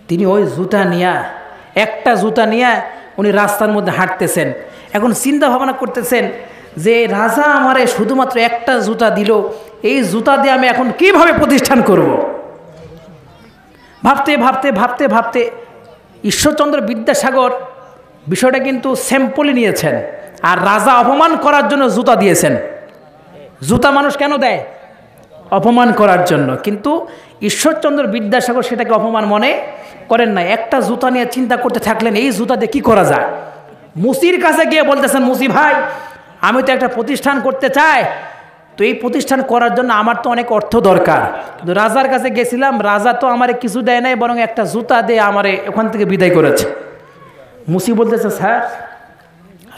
তিনি ওই জুতা নিয়ে, একটা জুতা নিয়ে উনি রাস্তার মধ্যে হাঁটতেছেন। এখন চিন্তা ভাবনা করতেছেন যে রাজা আমারে শুধুমাত্র একটা জুতা দিল, এই জুতা দিয়ে আমি এখন কিভাবে প্রতিষ্ঠান করব। ভাবতে ভাবতে ভাবতে ভাবতে ঈশ্বরচন্দ্র বিদ্যাসাগর বিষয়টা কিন্তু স্যাম্পলই নিয়েছেন, আর রাজা অপমান করার জন্য জুতা দিয়েছেন। জুতা মানুষ কেন দেয়? অপমান করার জন্য। কিন্তু ঈশ্বরচন্দ্র বিদ্যাসাগর সেটাকে অপমান মনে করেন না। একটা জুতা নিয়ে চিন্তা করতে থাকলেন, এই জুতা দিয়ে কী করা যায়। মুসির কাছে গিয়ে বলতেছেন, মুসি ভাই, আমি তো একটা প্রতিষ্ঠান করতে চাই, তো এই প্রতিষ্ঠান করার জন্য আমার তো অনেক অর্থ দরকার। কিন্তু রাজার কাছে গেছিলাম, রাজা তো আমারে কিছু দেয় নাই, বরং একটা জুতা দিয়ে আমারে ওখান থেকে বিদায় করেছে। মুসি বলতেছে, স্যার,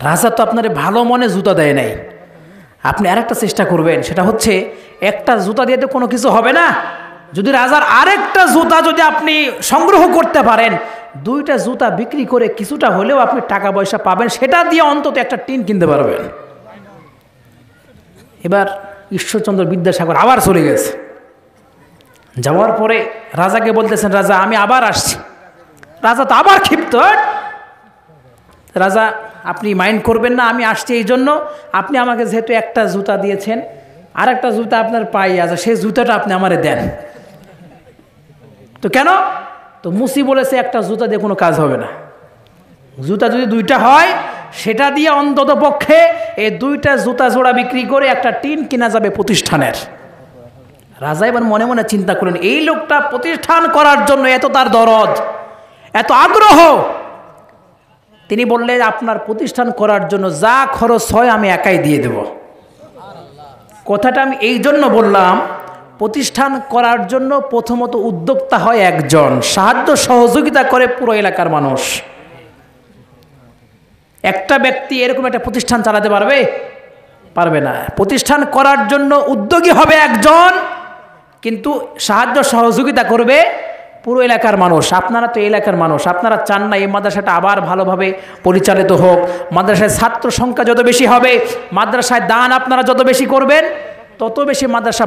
রাজা তো আপনার ভালো মনে জুতা দেয় নাই, আপনি আরেকটা চেষ্টা করবেন, সেটা হচ্ছে একটা জুতা দিয়ে তো কোনো কিছু হবে না, যদি রাজার আরেকটা জুতা যদি আপনি সংগ্রহ করতে পারেন, দুইটা জুতা বিক্রি করে কিছুটা হলেও আপনি টাকা পয়সা পাবেন, সেটা দিয়ে অন্তত একটা টিন কিনতে পারবেন। এবার ঈশ্বরচন্দ্র বিদ্যাসাগর আবার চলে গেছে। যাওয়ার পরে রাজাকে বলতেছেন, রাজা আমি আবার আসছি। রাজা তো আবার ক্ষিপ্ত। রাজা, আপনি মাইন্ড করবেন না, আমি আসছি এই জন্য, আপনি আমাকে যেহেতু একটা জুতা দিয়েছেন, আর একটা জুতা আপনার পাই আছে, সেই জুতাটা আপনি আমারে দেন। তো কেন? তো মুসি বলেছে, একটা জুতা দিয়ে কোনো কাজ হবে না, জুতা যদি দুইটা হয় সেটা দিয়ে অন্তত পক্ষে এই দুইটা জুতা জোড়া বিক্রি করে একটা টিন কেনা যাবে প্রতিষ্ঠানের। রাজা এবার মনে মনে চিন্তা করলেন, এই লোকটা প্রতিষ্ঠান করার জন্য এত তার দরদ, এত আগ্রহ, তিনি বললেন, আপনার প্রতিষ্ঠান করার জন্য যা খরচ হয় আমি একাই দিয়ে দেব। কথাটা আমি এই জন্য বললাম, প্রতিষ্ঠান করার জন্য প্রথমত উদ্যোক্তা হয় একজন, সাহায্য সহযোগিতা করে পুরো এলাকার মানুষ। একটা ব্যক্তি এরকম একটা প্রতিষ্ঠান চালাতে পারবে? পারবে না। প্রতিষ্ঠান করার জন্য উদ্যোগী হবে একজন, কিন্তু সাহায্য সহযোগিতা করবে পুরো এলাকার মানুষ। আপনারা তো এলাকার মানুষ, আপনারা চান না এই মাদ্রাসাটা আবার ভালোভাবে পরিচালিত হোক। মাদ্রাসায় ছাত্র সংখ্যা যত বেশি হবে, মাদ্রাসায় দান আপনারা যত বেশি করবেন, তত বেশি মাদ্রাসা